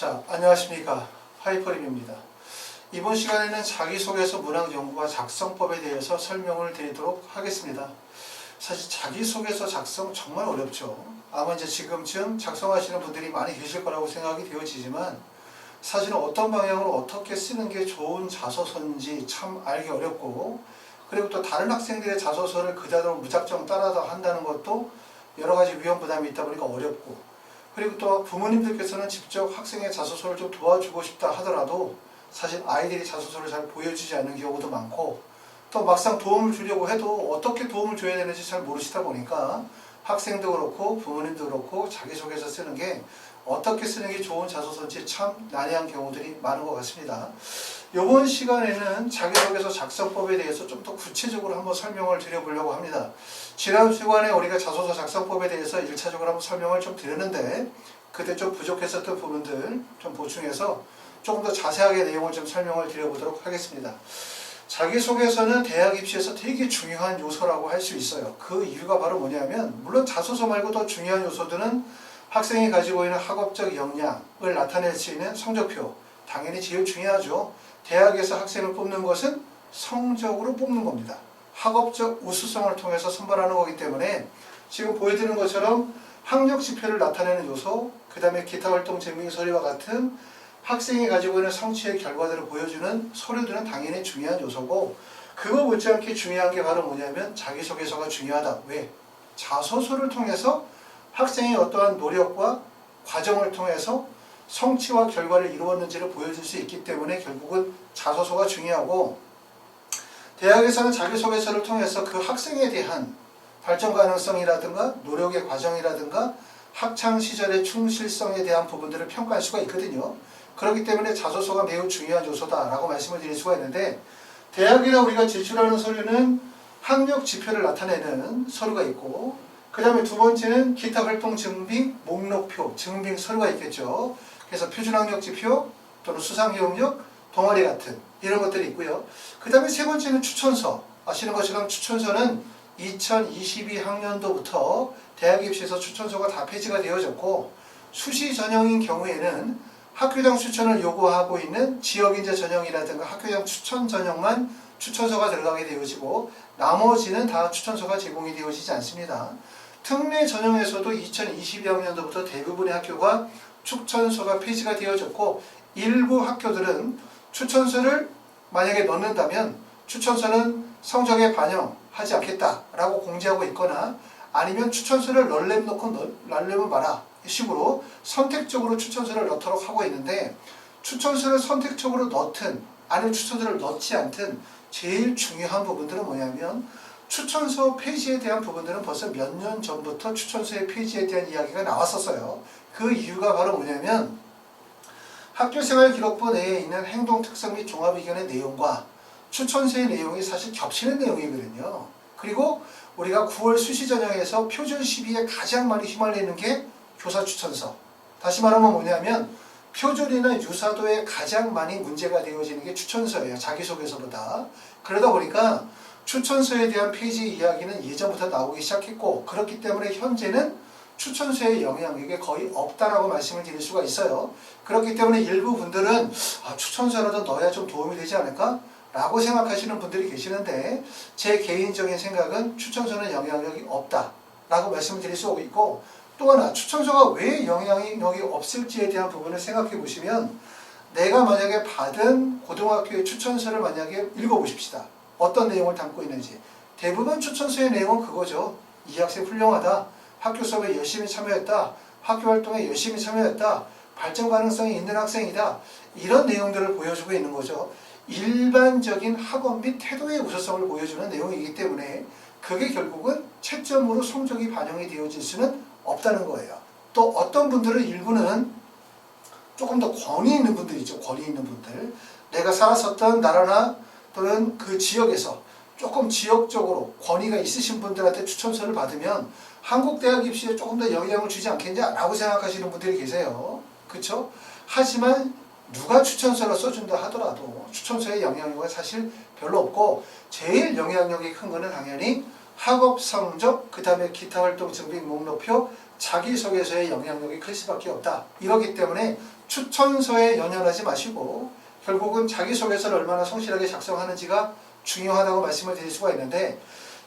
자, 안녕하십니까. 하이퍼림입니다. 이번 시간에는 자기소개서 문학연구와 작성법에 대해서 설명을 드리도록 하겠습니다. 사실 자기소개서 작성 정말 어렵죠. 아마 이제 지금쯤 작성하시는 분들이 많이 계실 거라고 생각이 되어지지만 사실은 어떤 방향으로 어떻게 쓰는 게 좋은 자소서인지 참 알기 어렵고, 그리고 또 다른 학생들의 자소서를 그대로 무작정 따라서 한다는 것도 여러 가지 위험 부담이 있다 보니까 어렵고, 그리고 또 부모님들께서는 직접 학생의 자소서를 좀 도와주고 싶다 하더라도 사실 아이들이 자소서를 잘 보여주지 않는 경우도 많고, 또 막상 도움을 주려고 해도 어떻게 도움을 줘야 되는지 잘 모르시다 보니까 학생도 그렇고 부모님도 그렇고 자기소개서 쓰는 게 어떻게 쓰는 게 좋은 자소서인지 참 난해한 경우들이 많은 것 같습니다. 이번 시간에는 자기소개서 작성법에 대해서 좀 더 구체적으로 한번 설명을 드려보려고 합니다. 지난 시간에 우리가 자소서 작성법에 대해서 1차적으로 한번 설명을 좀 드렸는데 그때 좀 부족했었던 부분들 좀 보충해서 조금 더 자세하게 내용을 좀 설명을 드려보도록 하겠습니다. 자기소개서는 대학 입시에서 되게 중요한 요소라고 할 수 있어요. 그 이유가 바로 뭐냐면, 물론 자소서 말고 더 중요한 요소들은 학생이 가지고 있는 학업적 역량을 나타낼 수 있는 성적표, 당연히 제일 중요하죠. 대학에서 학생을 뽑는 것은 성적으로 뽑는 겁니다. 학업적 우수성을 통해서 선발하는 거기 때문에 지금 보여드리는 것처럼 학력 지표를 나타내는 요소, 그 다음에 기타 활동 증빙 서류와 같은 학생이 가지고 있는 성취의 결과들을 보여주는 서류들은 당연히 중요한 요소고, 그거 못지않게 중요한 게 바로 뭐냐면 자기소개서가 중요하다. 왜? 자소서를 통해서 학생의 어떠한 노력과 과정을 통해서 성취와 결과를 이루었는지를 보여줄 수 있기 때문에 결국은 자소서가 중요하고, 대학에서는 자기소개서를 통해서 그 학생에 대한 발전 가능성이라든가 노력의 과정이라든가 학창시절의 충실성에 대한 부분들을 평가할 수가 있거든요. 그렇기 때문에 자소서가 매우 중요한 요소다라고 말씀을 드릴 수가 있는데, 대학이나 우리가 제출하는 서류는 학력 지표를 나타내는 서류가 있고, 그 다음에 두 번째는 기타 활동 증빙, 목록표, 증빙 서류가 있겠죠. 그래서 표준학력 지표 또는 수상교육력, 동아리 같은 이런 것들이 있고요. 그 다음에 세 번째는 추천서. 아시는 것처럼 추천서는 2022학년도부터 대학 입시에서 추천서가 다 폐지가 되어졌고, 수시 전형인 경우에는 학교장 추천을 요구하고 있는 지역인재 전형이라든가 학교장 추천 전형만 추천서가 들어가게 되어지고 나머지는 다 추천서가 제공이 되어지지 않습니다. 특례 전형에서도 2022학년도부터 대부분의 학교가 추천서가 폐지가 되어졌고, 일부 학교들은 추천서를 만약에 넣는다면 추천서는 성적에 반영하지 않겠다라고 공지하고 있거나, 아니면 추천서를 넣으려면 넣고 말려면 마라 식으로 선택적으로 추천서를 넣도록 하고 있는데, 추천서를 선택적으로 넣든 아니면 추천서를 넣지 않든 제일 중요한 부분들은 뭐냐면, 추천서 폐지에 대한 부분들은 벌써 몇 년 전부터 추천서의 폐지에 대한 이야기가 나왔었어요. 그 이유가 바로 뭐냐면, 학교생활 기록부 내에 있는 행동 특성 및 종합의견의 내용과 추천서의 내용이 사실 겹치는 내용이거든요. 그리고 우리가 9월 수시 전형에서 표준 시비에 가장 많이 휘말리는 게 교사 추천서. 다시 말하면 뭐냐면 표준이나 유사도에 가장 많이 문제가 되어지는 게 추천서예요. 자기소개서보다. 그러다 보니까 추천서에 대한 폐지 이야기는 예전부터 나오기 시작했고, 그렇기 때문에 현재는 추천서의 영향력이 거의 없다라고 말씀을 드릴 수가 있어요. 그렇기 때문에 일부 분들은 추천서라도 넣어야 좀 도움이 되지 않을까? 라고 생각하시는 분들이 계시는데, 제 개인적인 생각은 추천서는 영향력이 없다라고 말씀을 드릴 수 있고, 또 하나 추천서가 왜 영향력이 없을지에 대한 부분을 생각해 보시면, 내가 만약에 받은 고등학교의 추천서를 만약에 읽어보십시다. 어떤 내용을 담고 있는지. 대부분 추천서의 내용은 그거죠. 이 학생 훌륭하다. 학교 수업에 열심히 참여했다. 학교 활동에 열심히 참여했다. 발전 가능성이 있는 학생이다. 이런 내용들을 보여주고 있는 거죠. 일반적인 학업 및 태도의 우수성을 보여주는 내용이기 때문에 그게 결국은 채점으로 성적이 반영이 되어질 수는 없다는 거예요. 또 어떤 분들은 일부는 조금 더 권위 있는 분들 있죠. 권위 있는 분들. 내가 살았었던 나라나 또는 그 지역에서 조금 지역적으로 권위가 있으신 분들한테 추천서를 받으면 한국 대학 입시에 조금 더 영향을 주지 않겠냐라고 생각하시는 분들이 계세요. 그렇죠? 하지만 누가 추천서를 써준다 하더라도 추천서의 영향력은 사실 별로 없고, 제일 영향력이 큰 거는 당연히 학업 성적, 그 다음에 기타 활동 증빙 목록표, 자기소개서의 영향력이 클 수밖에 없다. 이러기 때문에 추천서에 연연하지 마시고 결국은 자기소개서를 얼마나 성실하게 작성하는지가 중요하다고 말씀을 드릴 수가 있는데,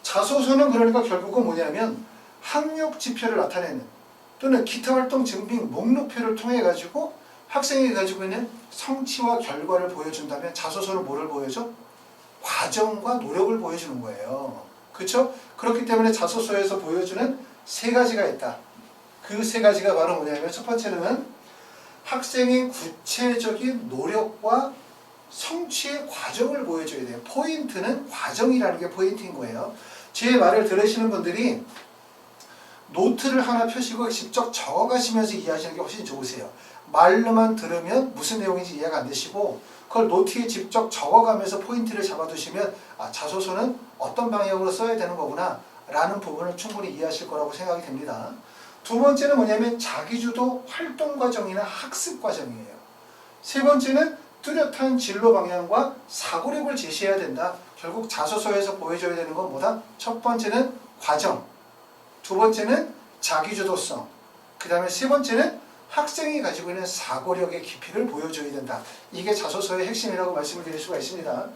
자소서는 그러니까 결국은 뭐냐면 학력 지표를 나타내는 또는 기타 활동 증빙 목록표를 통해 가지고 학생이 가지고 있는 성취와 결과를 보여준다면, 자소서는 뭐를 보여줘? 과정과 노력을 보여주는 거예요. 그렇죠? 그렇기 때문에 자소서에서 보여주는 세 가지가 있다. 그 세 가지가 바로 뭐냐면, 첫 번째는 학생의 구체적인 노력과 성취의 과정을 보여줘야 돼요. 포인트는 과정이라는 게 포인트인 거예요. 제 말을 들으시는 분들이 노트를 하나 펴시고 직접 적어가시면서 이해하시는 게 훨씬 좋으세요. 말로만 들으면 무슨 내용인지 이해가 안 되시고, 그걸 노트에 직접 적어가면서 포인트를 잡아두시면 자소서는 어떤 방향으로 써야 되는 거구나 라는 부분을 충분히 이해하실 거라고 생각이 됩니다. 두 번째는 뭐냐면 자기주도 활동 과정이나 학습 과정이에요. 세 번째는 뚜렷한 진로 방향과 사고력을 제시해야 된다. 결국 자소서에서 보여줘야 되는 건 뭐다? 첫 번째는 과정, 두 번째는 자기주도성, 그 다음에 세 번째는 학생이 가지고 있는 사고력의 깊이를 보여줘야 된다. 이게 자소서의 핵심이라고 말씀을 드릴 수가 있습니다.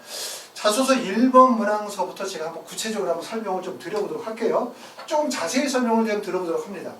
자소서 1번 문항서부터 제가 한번 구체적으로 한번 설명을 좀 드려보도록 할게요. 조금 자세히 설명을 좀 들어보도록 합니다.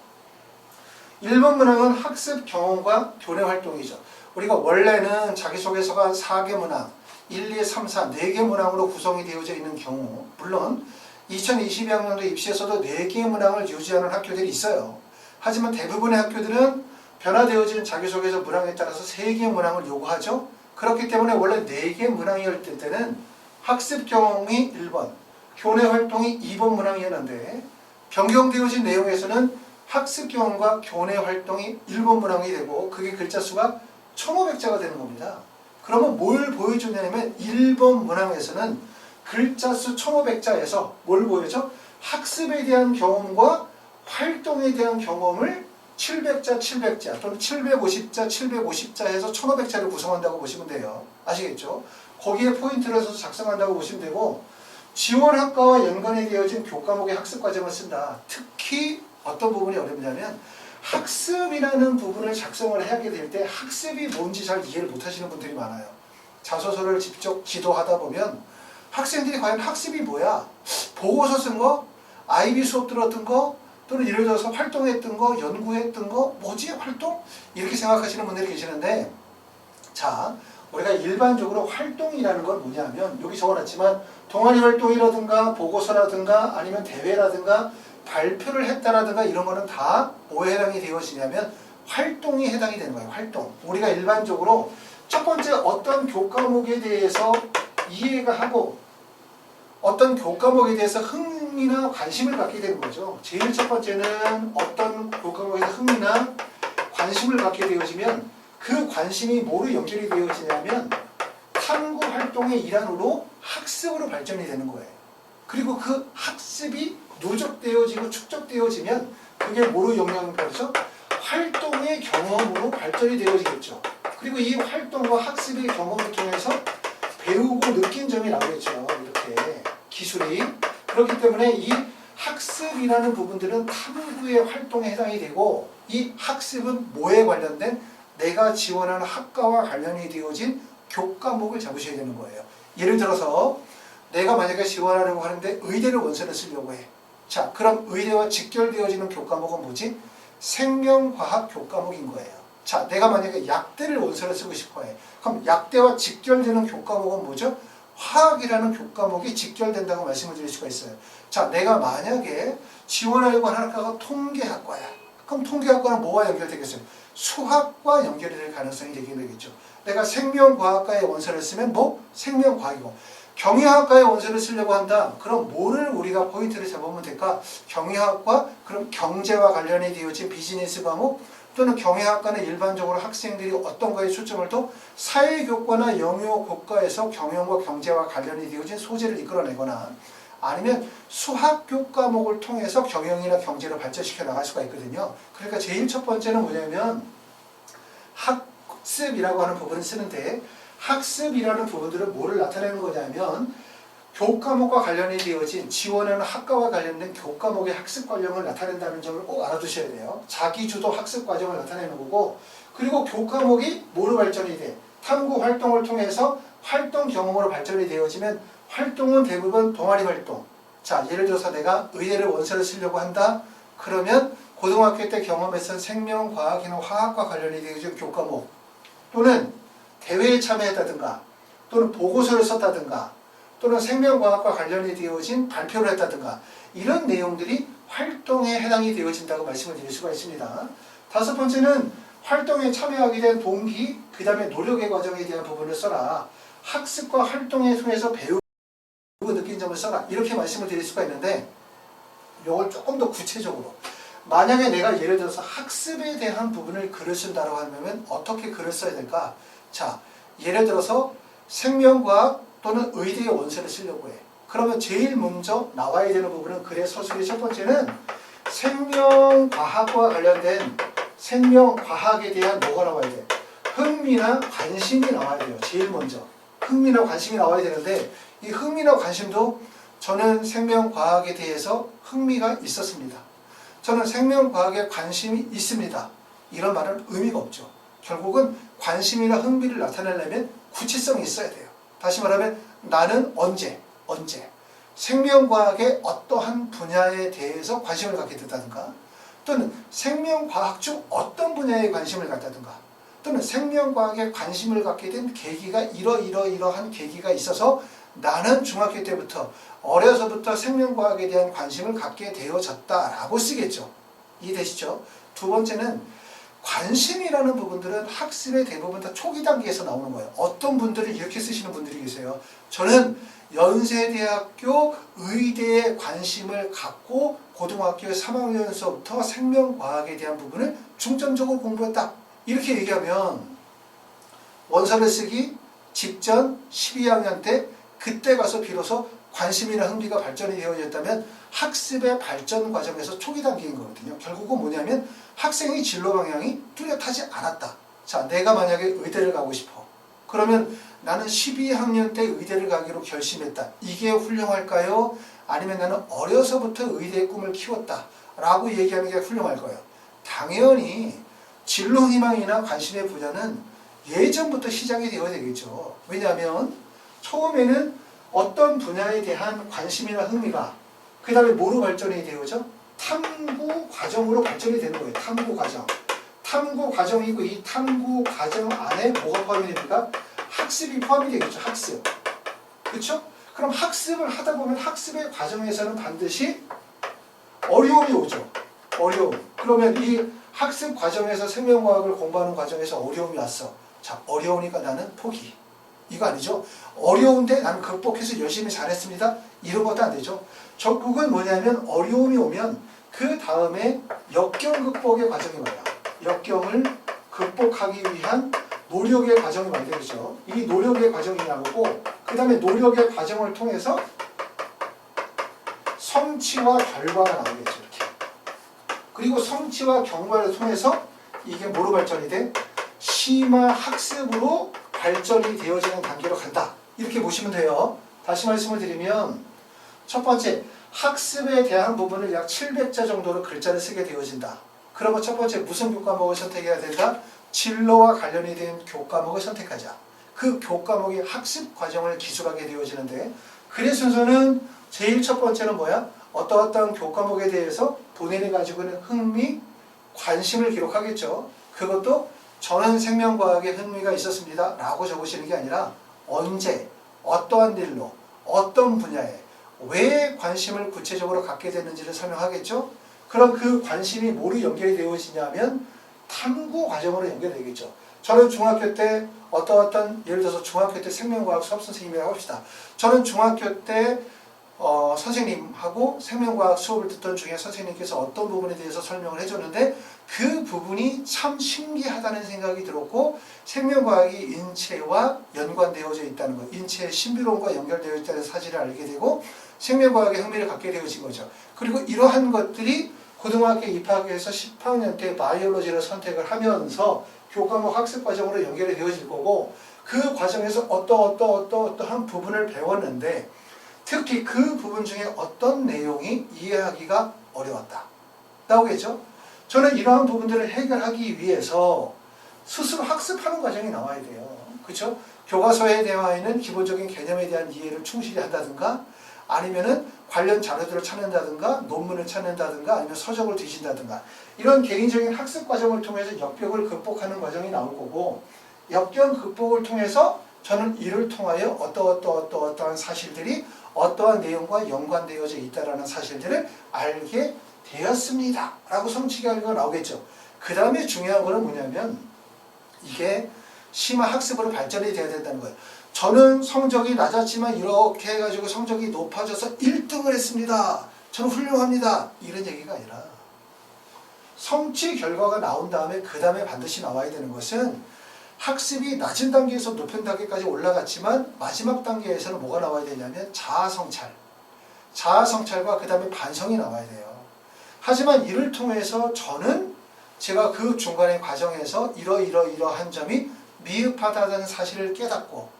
1번 문항은 학습 경험과 교내 활동이죠. 우리가 원래는 자기소개서가 4개 문항, 1, 2, 3, 4, 4개 문항으로 구성이 되어져 있는 경우, 물론 2022학년도 입시에서도 4개의 문항을 유지하는 학교들이 있어요. 하지만 대부분의 학교들은 변화되어진 자기소개서 문항에 따라서 3개의 문항을 요구하죠. 그렇기 때문에 원래 4개의 문항이었을 때는 학습 경험이 1번, 교내 활동이 2번 문항이었는데, 변경되어진 내용에서는 학습 경험과 교내 활동이 1번 문항이 되고, 그게 글자 수가 1500자가 되는 겁니다. 그러면 뭘 보여주냐면 1번 문항에서는 글자 수 1500자에서 뭘 보여줘? 학습에 대한 경험과 활동에 대한 경험을 700자, 700자 또는 750자, 750자 해서 1500자를 구성한다고 보시면 돼요. 아시겠죠? 거기에 포인트를 해서 작성한다고 보시면 되고, 지원학과와 연관이 되어진 교과목의 학습 과정을 쓴다. 특히 어떤 부분이 어렵냐면 학습이라는 부분을 작성을 하게 될 때 학습이 뭔지 잘 이해를 못 하시는 분들이 많아요. 자소서를 직접 지도하다 보면 학생들이 과연 학습이 뭐야? 보고서 쓴 거? IB 수업 들었던 거? 또는 예를 들어서 활동했던 거? 연구했던 거? 뭐지? 활동? 이렇게 생각하시는 분들이 계시는데, 자, 우리가 일반적으로 활동이라는 건 뭐냐면, 여기 적어놨지만 동아리 활동이라든가 보고서라든가 아니면 대회라든가 발표를 했다라든가 이런 거는 다 뭐에 해당이 되어지냐면 활동이 해당이 되는 거예요. 활동. 우리가 일반적으로 첫 번째 어떤 교과목에 대해서 이해가 하고 어떤 교과목에 대해서 흥미나 관심을 갖게 되는 거죠. 제일 첫 번째는 어떤 교과목에 흥미나 관심을 갖게 되어지면 그 관심이 뭐로 연결이 되어지냐면 탐구 활동의 일환으로 학습으로 발전이 되는 거예요. 그리고 그 학습이 누적되어지고 축적되어지면 그게 뭐로 영향을 받죠? 활동의 경험으로 발전이 되어지겠죠. 그리고 이 활동과 학습의 경험을 통해서 배우고 느낀 점이 나오겠죠. 이렇게 기술이. 그렇기 때문에 이 학습이라는 부분들은 탐구의 활동에 해당이 되고, 이 학습은 뭐에 관련된 내가 지원하는 학과와 관련이 되어진 교과목을 잡으셔야 되는 거예요. 예를 들어서 내가 만약에 지원하려고 하는데 의대를 원서를 쓰려고 해. 자, 그럼 의대와 직결되어지는 교과목은 뭐지? 생명과학 교과목인 거예요. 자, 내가 만약에 약대를 원서를 쓰고 싶어 해. 그럼 약대와 직결되는 교과목은 뭐죠? 화학이라는 교과목이 직결된다고 말씀을 드릴 수가 있어요. 자, 내가 만약에 지원하려고 하는 학과가 통계학과야. 그럼 통계학과는 뭐와 연결되겠어요? 수학과 연결이 될 가능성이 되겠죠. 내가 생명과학과에 원서를 쓰면 뭐? 생명과학이고. 경영학과에 원서를 쓰려고 한다. 그럼 뭐를 우리가 포인트를 잡으면 될까? 경영학과, 그럼 경제와 관련이 되어진 비즈니스 과목, 또는 경영학과는 일반적으로 학생들이 어떤 거에 초점을 둬? 사회교과나 영어교과에서 경영과 경제와 관련이 되어진 소재를 이끌어내거나, 아니면 수학교과목을 통해서 경영이나 경제를 발전시켜 나갈 수가 있거든요. 그러니까 제일 첫 번째는 뭐냐면 학습이라고 하는 부분을 쓰는데, 학습이라는 부분들은 뭐를 나타내는 거냐면 교과목과 관련이 되어진 지원하는 학과와 관련된 교과목의 학습 과정을 나타낸다는 점을 꼭 알아두셔야 돼요. 자기주도 학습 과정을 나타내는 거고, 그리고 교과목이 뭐로 발전이 돼? 탐구 활동을 통해서 활동 경험으로 발전이 되어지면 활동은 대부분 동아리 활동. 자, 예를 들어서 내가 의대를 원서를 쓰려고 한다. 그러면 고등학교 때 경험했던 생명과학이나 화학과 관련이 되어진 교과목, 또는 대회에 참여했다든가, 또는 보고서를 썼다든가, 또는 생명과학과 관련이 되어진 발표를 했다든가, 이런 내용들이 활동에 해당이 되어진다고 말씀을 드릴 수가 있습니다. 다섯 번째는 활동에 참여하게 된 동기, 그 다음에 노력의 과정에 대한 부분을 써라. 학습과 활동에 통해서 배우고 느낀 점을 써라. 이렇게 말씀을 드릴 수가 있는데, 이걸 조금 더 구체적으로, 만약에 내가 예를 들어서 학습에 대한 부분을 글을 쓴다고 하면 어떻게 글을 써야 될까? 자, 예를 들어서 생명과학 또는 의대의 원서를 쓰려고 해. 그러면 제일 먼저 나와야 되는 부분은 글의 서술의 첫 번째는 생명과학과 관련된 생명과학에 대한 뭐가 나와야 돼? 흥미나 관심이 나와야 돼요. 제일 먼저. 흥미나 관심이 나와야 되는데, 이 흥미나 관심도 저는 생명과학에 대해서 흥미가 있었습니다. 저는 생명과학에 관심이 있습니다. 이런 말은 의미가 없죠. 결국은 관심이나 흥미를 나타내려면 구체성이 있어야 돼요. 다시 말하면 나는 언제 생명과학의 어떠한 분야에 대해서 관심을 갖게 됐다든가, 또는 생명과학 중 어떤 분야에 관심을 갖다든가, 또는 생명과학에 관심을 갖게 된 계기가 이러한 계기가 있어서 나는 중학교 때부터 어려서부터 생명과학에 대한 관심을 갖게 되어졌다라고 쓰겠죠. 이해되시죠? 두 번째는 관심이라는 부분들은 학습의 대부분 다 초기 단계에서 나오는 거예요. 어떤 분들은 이렇게 쓰시는 분들이 계세요. 저는 연세대학교 의대에 관심을 갖고 고등학교 3학년서부터 생명과학에 대한 부분을 중점적으로 공부했다. 이렇게 얘기하면 원서를 쓰기 직전 12학년 때 그때 가서 비로소 관심이나 흥미가 발전이 되어졌다면 학습의 발전 과정에서 초기 단계인 거거든요. 결국은 뭐냐면 학생의 진로 방향이 뚜렷하지 않았다. 자, 내가 만약에 의대를 가고 싶어. 그러면 나는 12학년 때 의대를 가기로 결심했다. 이게 훌륭할까요? 아니면 나는 어려서부터 의대의 꿈을 키웠다 라고 얘기하는 게 훌륭할까요? 당연히 진로 희망이나 관심의 분야는 예전부터 시작이 되어야 되겠죠. 왜냐하면 처음에는 어떤 분야에 대한 관심이나 흥미가 그 다음에 뭐로 발전이 되어죠? 탐구 과정으로 발전이 되는 거예요. 탐구 과정. 탐구 과정이고, 이 탐구 과정 안에 뭐가 포함이 됩니까? 학습이 포함이 되겠죠. 학습. 그렇죠? 그럼 학습을 하다 보면 학습의 과정에서는 반드시 어려움이 오죠. 어려움. 그러면 이 학습 과정에서 생명과학을 공부하는 과정에서 어려움이 왔어. 자, 어려우니까 나는 포기. 이거 아니죠? 어려운데 나는 극복해서 열심히 잘했습니다. 이런 것도 안 되죠. 결국은 뭐냐면 어려움이 오면 그 다음에 역경 극복의 과정이 와요. 역경을 극복하기 위한 노력의 과정이 와야 되겠죠. 이 노력의 과정이 나오고, 그 다음에 노력의 과정을 통해서 성취와 결과가 나오겠죠. 이렇게. 그리고 성취와 결과를 통해서 이게 뭐로 발전이 돼? 심화 학습으로 발전이 되어지는 단계로 간다. 이렇게 보시면 돼요. 다시 말씀을 드리면 첫 번째, 학습에 대한 부분을 약 700자 정도로 글자를 쓰게 되어진다. 그러면 첫 번째 무슨 교과목을 선택해야 된다? 진로와 관련이 된 교과목을 선택하자. 그 교과목의 학습 과정을 기술하게 되어지는데, 글의 순서는 제일 첫 번째는 뭐야? 어떠어떠한 교과목에 대해서 본인이 가지고 있는 흥미, 관심을 기록하겠죠. 그것도 저는 생명과학에 흥미가 있었습니다 라고 적으시는 게 아니라 언제, 어떠한 일로, 어떤 분야에 왜 관심을 구체적으로 갖게 됐는지를 설명하겠죠. 그럼 그 관심이 뭐로 연결이 되어지냐면 탐구 과정으로 연결되겠죠. 저는 중학교 때 어떤 예를 들어서 중학교 때 생명과학 수업 선생님이라고 합시다. 저는 중학교 때 선생님하고 생명과학 수업을 듣던 중에 선생님께서 어떤 부분에 대해서 설명을 해줬는데 그 부분이 참 신기하다는 생각이 들었고, 생명과학이 인체와 연관되어져 있다는 것, 인체의 신비로움과 연결되어 있다는 사실을 알게 되고 생명과학에 흥미를 갖게 되어진 거죠. 그리고 이러한 것들이 고등학교 입학해서 10학년 때 바이올로지를 선택을 하면서 교과목 학습 과정으로 연결이 되어질 거고, 그 과정에서 어떠한 부분을 배웠는데 특히 그 부분 중에 어떤 내용이 이해하기가 어려웠다. 나오겠죠? 저는 이러한 부분들을 해결하기 위해서 스스로 학습하는 과정이 나와야 돼요. 그렇죠? 교과서에 되어 있는 기본적인 개념에 대한 이해를 충실히 한다든가 아니면은 관련 자료들을 찾는다든가 논문을 찾는다든가 아니면 서적을 뒤진다든가 이런 개인적인 학습 과정을 통해서 역벽을 극복하는 과정이 나올 거고 역경 극복을 통해서 저는 이를 통하여 어떠한 사실들이 어떠한 내용과 연관되어져 있다라는 사실들을 알게 되었습니다. 라고 성취 결과가 나오겠죠. 그 다음에 중요한 거는 뭐냐면 이게 심화 학습으로 발전이 돼야 된다는 거예요. 저는 성적이 낮았지만 이렇게 해가지고 성적이 높아져서 1등을 했습니다. 저는 훌륭합니다. 이런 얘기가 아니라 성취 결과가 나온 다음에 그 다음에 반드시 나와야 되는 것은 학습이 낮은 단계에서 높은 단계까지 올라갔지만 마지막 단계에서는 뭐가 나와야 되냐면 자아성찰과 그 다음에 반성이 나와야 돼요. 하지만 이를 통해서 저는 제가 그 중간의 과정에서 이러한 점이 미흡하다는 사실을 깨닫고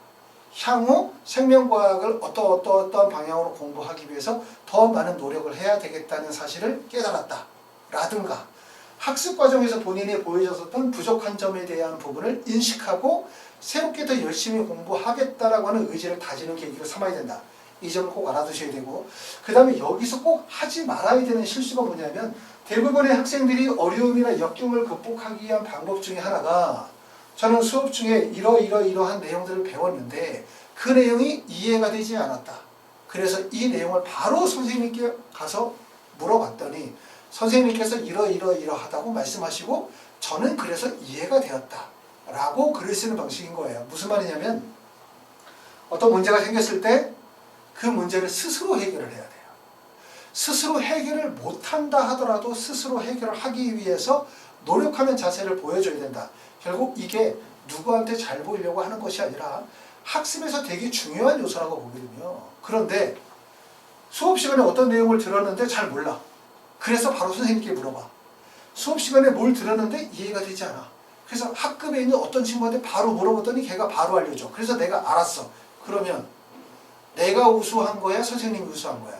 향후 생명과학을 어떠한 방향으로 공부하기 위해서 더 많은 노력을 해야 되겠다는 사실을 깨달았다. 라든가 학습 과정에서 본인이 보여졌었던 부족한 점에 대한 부분을 인식하고 새롭게 더 열심히 공부하겠다라고 하는 의지를 다지는 계기로 삼아야 된다. 이 점을 꼭 알아두셔야 되고 그 다음에 여기서 꼭 하지 말아야 되는 실수가 뭐냐면 대부분의 학생들이 어려움이나 역경을 극복하기 위한 방법 중에 하나가 저는 수업 중에 이러한 내용들을 배웠는데 그 내용이 이해가 되지 않았다. 그래서 이 내용을 바로 선생님께 가서 물어봤더니 선생님께서 이러하다고 말씀하시고 저는 그래서 이해가 되었다. 라고 글을 쓰는 방식인 거예요. 무슨 말이냐면 어떤 문제가 생겼을 때 그 문제를 스스로 해결을 해야 돼요. 스스로 해결을 못한다 하더라도 스스로 해결을 하기 위해서 노력하는 자세를 보여줘야 된다. 결국 이게 누구한테 잘 보이려고 하는 것이 아니라 학습에서 되게 중요한 요소라고 보거든요. 그런데 수업 시간에 어떤 내용을 들었는데 잘 몰라. 그래서 바로 선생님께 물어봐. 수업 시간에 뭘 들었는데 이해가 되지 않아. 그래서 학급에 있는 어떤 친구한테 바로 물어봤더니 걔가 바로 알려줘. 그래서 내가 알았어. 그러면 내가 우수한 거야? 선생님이 우수한 거야?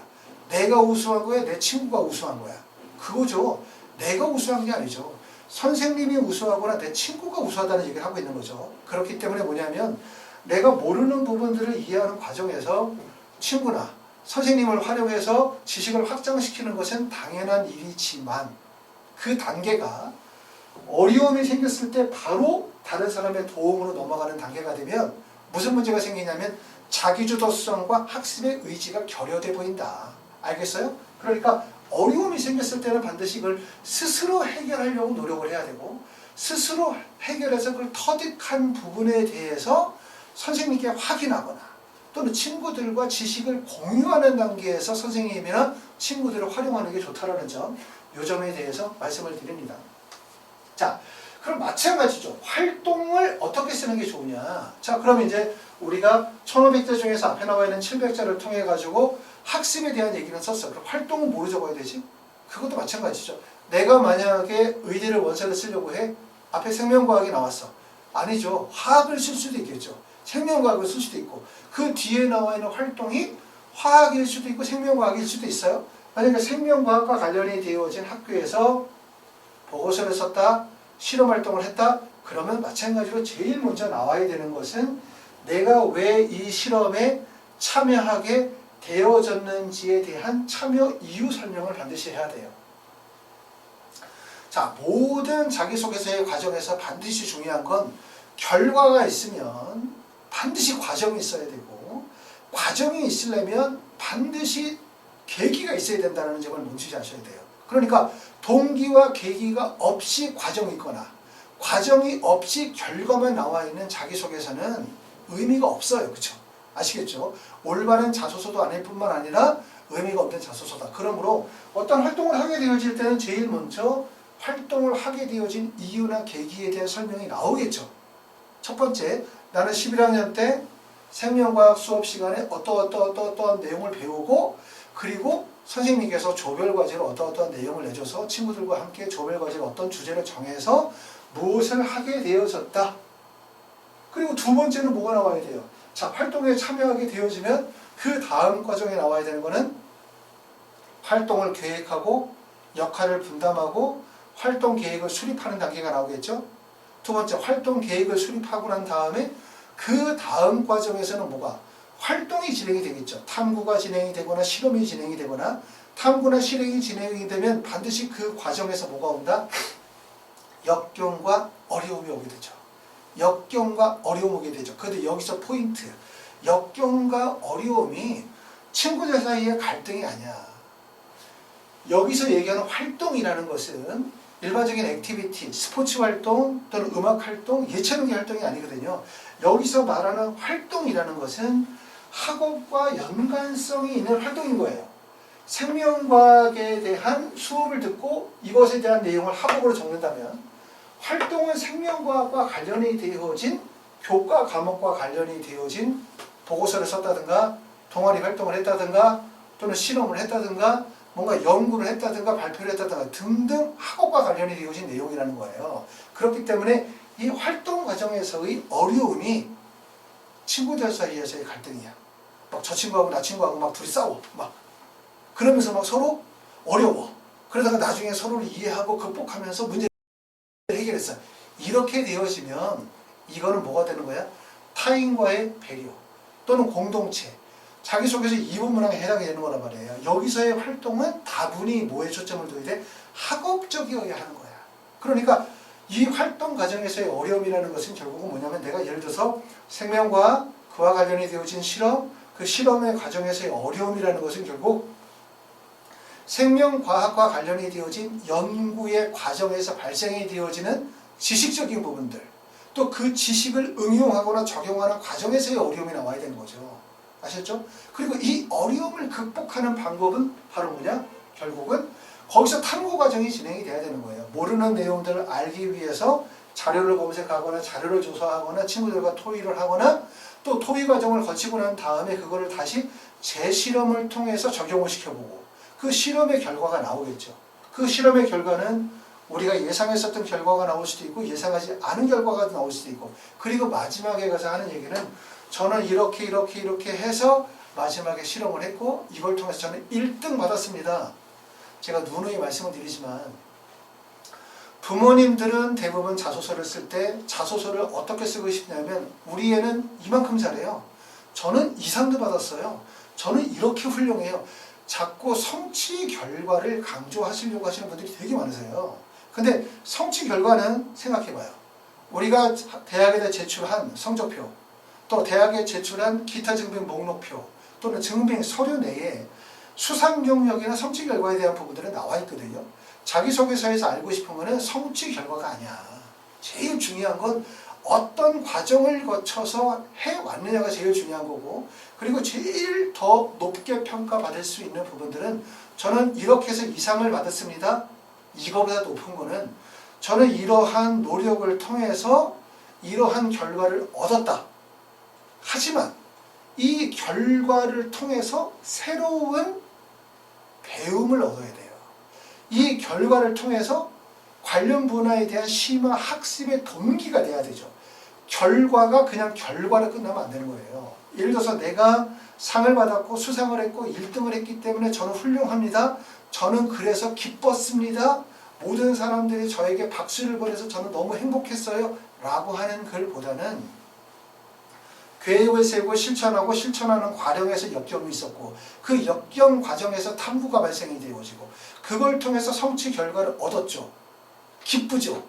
내가 우수한 거야? 내 친구가 우수한 거야? 그거죠. 내가 우수한 게 아니죠. 선생님이 우수하거나 내 친구가 우수하다는 얘기를 하고 있는 거죠. 그렇기 때문에 뭐냐면 내가 모르는 부분들을 이해하는 과정에서 친구나 선생님을 활용해서 지식을 확장시키는 것은 당연한 일이지만 그 단계가 어려움이 생겼을 때 바로 다른 사람의 도움으로 넘어가는 단계가 되면 무슨 문제가 생기냐면 자기주도성과 학습의 의지가 결여돼 보인다. 알겠어요? 그러니까 어려움이 생겼을 때는 반드시 그걸 스스로 해결하려고 노력을 해야 되고 스스로 해결해서 그걸 터득한 부분에 대해서 선생님께 확인하거나 또는 친구들과 지식을 공유하는 단계에서 선생님이나 친구들을 활용하는 게 좋다라는 점, 이 점에 대해서 말씀을 드립니다. 자, 그럼 마찬가지죠. 활동을 어떻게 쓰는 게 좋으냐. 자, 그럼 이제 우리가 1500자 중에서 앞에 나와 있는 700자를 통해 가지고 학습에 대한 얘기는 썼어. 그럼 활동은 뭐로 적어야 되지? 그것도 마찬가지죠. 내가 만약에 의대를 원서를 쓰려고 해. 앞에 생명과학이 나왔어. 아니죠. 화학을 쓸 수도 있겠죠. 생명과학을 쓸 수도 있고 그 뒤에 나와 있는 활동이 화학일 수도 있고 생명과학일 수도 있어요. 만약에 생명과학과 관련이 되어진 학교에서 보고서를 썼다. 실험활동을 했다. 그러면 마찬가지로 제일 먼저 나와야 되는 것은 내가 왜 이 실험에 참여하게 되어졌는지에 대한 참여 이유 설명을 반드시 해야 돼요. 자, 모든 자기소개서의 과정에서 반드시 중요한 건 결과가 있으면 반드시 과정이 있어야 되고 과정이 있으려면 반드시 계기가 있어야 된다는 점을 놓치지 않으셔야 돼요. 그러니까 동기와 계기가 없이 과정이 있거나 과정이 없이 결과만 나와 있는 자기소개서는 의미가 없어요. 그렇죠? 아시겠죠? 올바른 자소서도 아닐 뿐만 아니라 의미가 없는 자소서다. 그러므로 어떤 활동을 하게 되어질 때는 제일 먼저 활동을 하게 되어진 이유나 계기에 대한 설명이 나오겠죠. 첫 번째, 나는 11학년 때 생명과학 수업 시간에 어떠한 내용을 배우고 그리고 선생님께서 조별과제로 어떠한 내용을 내줘서 친구들과 함께 조별과제로 어떤 주제를 정해서 무엇을 하게 되어졌다. 그리고 두 번째는 뭐가 나와야 돼요? 자, 활동에 참여하게 되어지면 그 다음 과정에 나와야 되는 거는 활동을 계획하고 역할을 분담하고 활동 계획을 수립하는 단계가 나오겠죠. 두 번째, 활동 계획을 수립하고 난 다음에 그 다음 과정에서는 뭐가? 활동이 진행이 되겠죠. 탐구가 진행이 되거나 실험이 진행이 되거나 탐구나 실행이 진행이 되면 반드시 그 과정에서 뭐가 온다? 역경과 어려움이 오게 되죠. 역경과 어려움이 오게 되죠. 그런데 여기서 포인트. 역경과 어려움이 친구들 사이의 갈등이 아니야. 여기서 얘기하는 활동이라는 것은 일반적인 액티비티, 스포츠 활동 또는 음악 활동, 예체능의 활동이 아니거든요. 여기서 말하는 활동이라는 것은 학업과 연관성이 있는 활동인 거예요. 생명과학에 대한 수업을 듣고 이것에 대한 내용을 학업으로 적는다면 활동은 생명과학과 관련이 되어진 교과 과목과 관련이 되어진 보고서를 썼다든가 동아리 활동을 했다든가 또는 실험을 했다든가 뭔가 연구를 했다든가 발표를 했다든가 등등 학업과 관련이 되어진 내용이라는 거예요. 그렇기 때문에 이 활동 과정에서의 어려움이 친구들 사이에서의 갈등이야. 막 저 친구하고 나 친구하고 막 둘이 싸워. 막 그러면서 막 서로 어려워. 그러다가 나중에 서로를 이해하고 극복하면서 문제를 해결했어. 이렇게 되어지면 이거는 뭐가 되는 거야? 타인과의 배려 또는 공동체. 자기소개서 2번 문항에 해당이 되는 거란 말이에요. 여기서의 활동은 다분히 뭐에 초점을 둬야 돼? 학업적이어야 하는 거야. 그러니까 이 활동 과정에서의 어려움이라는 것은 결국은 뭐냐면 내가 예를 들어서 생명과학, 그와 관련이 되어진 실험, 그 실험의 과정에서의 어려움이라는 것은 결국 생명과학과 관련이 되어진 연구의 과정에서 발생이 되어지는 지식적인 부분들, 또 그 지식을 응용하거나 적용하는 과정에서의 어려움이 나와야 되는 거죠. 아셨죠? 그리고 이 어려움을 극복하는 방법은 바로 뭐냐? 결국은 거기서 탐구 과정이 진행이 돼야 되는 거예요. 모르는 내용들을 알기 위해서 자료를 검색하거나 자료를 조사하거나 친구들과 토의를 하거나 또 토의 과정을 거치고 난 다음에 그거를 다시 재실험을 통해서 적용을 시켜보고 그 실험의 결과가 나오겠죠. 그 실험의 결과는 우리가 예상했었던 결과가 나올 수도 있고 예상하지 않은 결과가 나올 수도 있고 그리고 마지막에 가서 하는 얘기는 저는 이렇게 해서 마지막에 실험을 했고 이걸 통해서 저는 1등 받았습니다. 제가 누누이 말씀을 드리지만 부모님들은 대부분 자소서를 쓸 때 자소서를 어떻게 쓰고 싶냐면 우리 애는 이만큼 잘해요. 저는 이상도 받았어요. 저는 이렇게 훌륭해요. 자꾸 성취 결과를 강조하시려고 하시는 분들이 되게 많으세요. 근데 성취 결과는 생각해봐요. 우리가 대학에다 제출한 성적표, 또 대학에 제출한 기타 증빙 목록표, 또는 증빙 서류 내에 수상 경력이나 성취 결과에 대한 부분들은 나와 있거든요. 자기소개서에서 알고 싶은 거는 성취 결과가 아니야. 제일 중요한 건 어떤 과정을 거쳐서 해왔느냐가 제일 중요한 거고 그리고 제일 더 높게 평가받을 수 있는 부분들은 저는 이렇게 해서 이상을 받았습니다. 이거보다 높은 거는 저는 이러한 노력을 통해서 이러한 결과를 얻었다. 하지만 이 결과를 통해서 새로운 배움을 얻어야 돼요. 이 결과를 통해서 관련 분야에 대한 심화 학습의 동기가 돼야 되죠. 결과가 그냥 결과로 끝나면 안 되는 거예요. 예를 들어서 내가 상을 받았고 수상을 했고 1등을 했기 때문에 저는 훌륭합니다. 저는 그래서 기뻤습니다. 모든 사람들이 저에게 박수를 보내서 저는 너무 행복했어요. 라고 하는 글보다는 계획을 세우고 실천하고 실천하는 과정에서 역경이 있었고 그 역경 과정에서 탐구가 발생이 되어지고 그걸 통해서 성취 결과를 얻었죠. 기쁘죠.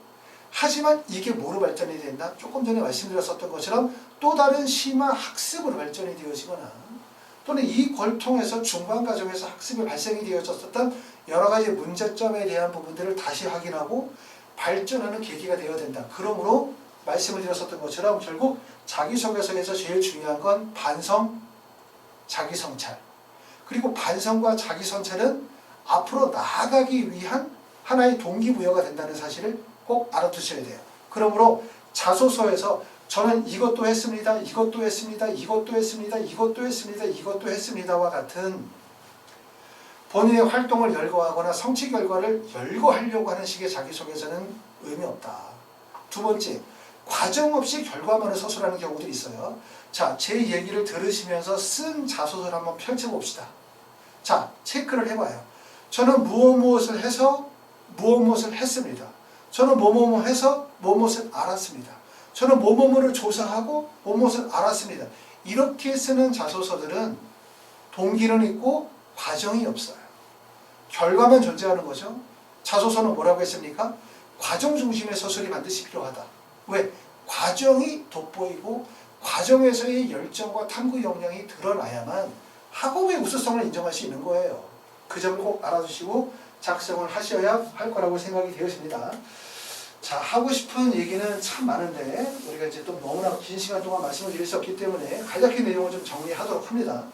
하지만 이게 뭐로 발전이 된다? 조금 전에 말씀드렸었던 것처럼 또 다른 심화 학습으로 발전이 되어지거나 또는 이걸 통해서 중간 과정에서 학습이 발생이 되어졌었던 여러 가지 문제점에 대한 부분들을 다시 확인하고 발전하는 계기가 되어야 된다. 그러므로 말씀을 드렸었던 것처럼 결국 자기소개서에서 제일 중요한 건 반성, 자기성찰. 그리고 반성과 자기성찰은 앞으로 나아가기 위한 하나의 동기부여가 된다는 사실을 꼭 알아두셔야 돼요. 그러므로 자소서에서 저는 이것도 했습니다. 이것도 했습니다. 이것도 했습니다. 이것도 했습니다. 이것도 했습니다와 같은 본인의 활동을 열거하거나 성취 결과를 열거하려고 하는 식의 자기소개서는 의미 없다. 두 번째, 과정 없이 결과만을 서술하는 경우들이 있어요. 자, 제 얘기를 들으시면서 쓴 자소서를 한번 펼쳐봅시다. 자, 체크를 해봐요. 저는 무엇을 해서 무엇을 했습니다. 저는 뭐뭐 해서 무엇을 알았습니다. 저는 뭐뭐를 조사하고 무엇을 알았습니다. 이렇게 쓰는 자소서들은 동기는 있고 과정이 없어요. 결과만 존재하는 거죠. 자소서는 뭐라고 했습니까? 과정 중심의 서술이 반드시 필요하다. 왜? 과정이 돋보이고 과정에서의 열정과 탐구 역량이 드러나야만 학업의 우수성을 인정할 수 있는 거예요. 그 점을 꼭 알아두시고 작성을 하셔야 할 거라고 생각이 되었습니다. 자, 하고 싶은 얘기는 참 많은데 우리가 이제 또 너무나 긴 시간 동안 말씀을 드릴 수 없기 때문에 간략히 내용을 좀 정리하도록 합니다.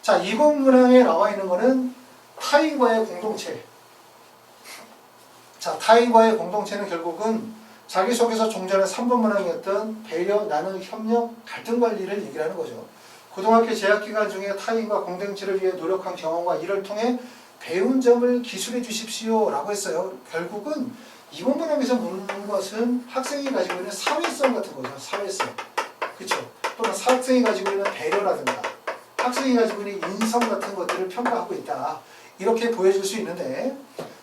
자, 이번 문항에 나와 있는 거는 타인과의 공동체. 자, 타인과의 공동체는 결국은 자기소개서 종전의 3번 문항이었던 배려, 나눔, 협력, 갈등 관리를 얘기를 하는 거죠. 고등학교 재학기간 중에 타인과 공동체를 위해 노력한 경험과 이를 통해 배운 점을 기술해 주십시오 라고 했어요. 결국은 이번 문항에서 묻는 것은 학생이 가지고 있는 사회성 같은 거죠. 사회성. 그렇죠. 또는 학생이 가지고 있는 배려라든가 학생이 가지고 있는 인성 같은 것들을 평가하고 있다. 이렇게 보여줄 수 있는데,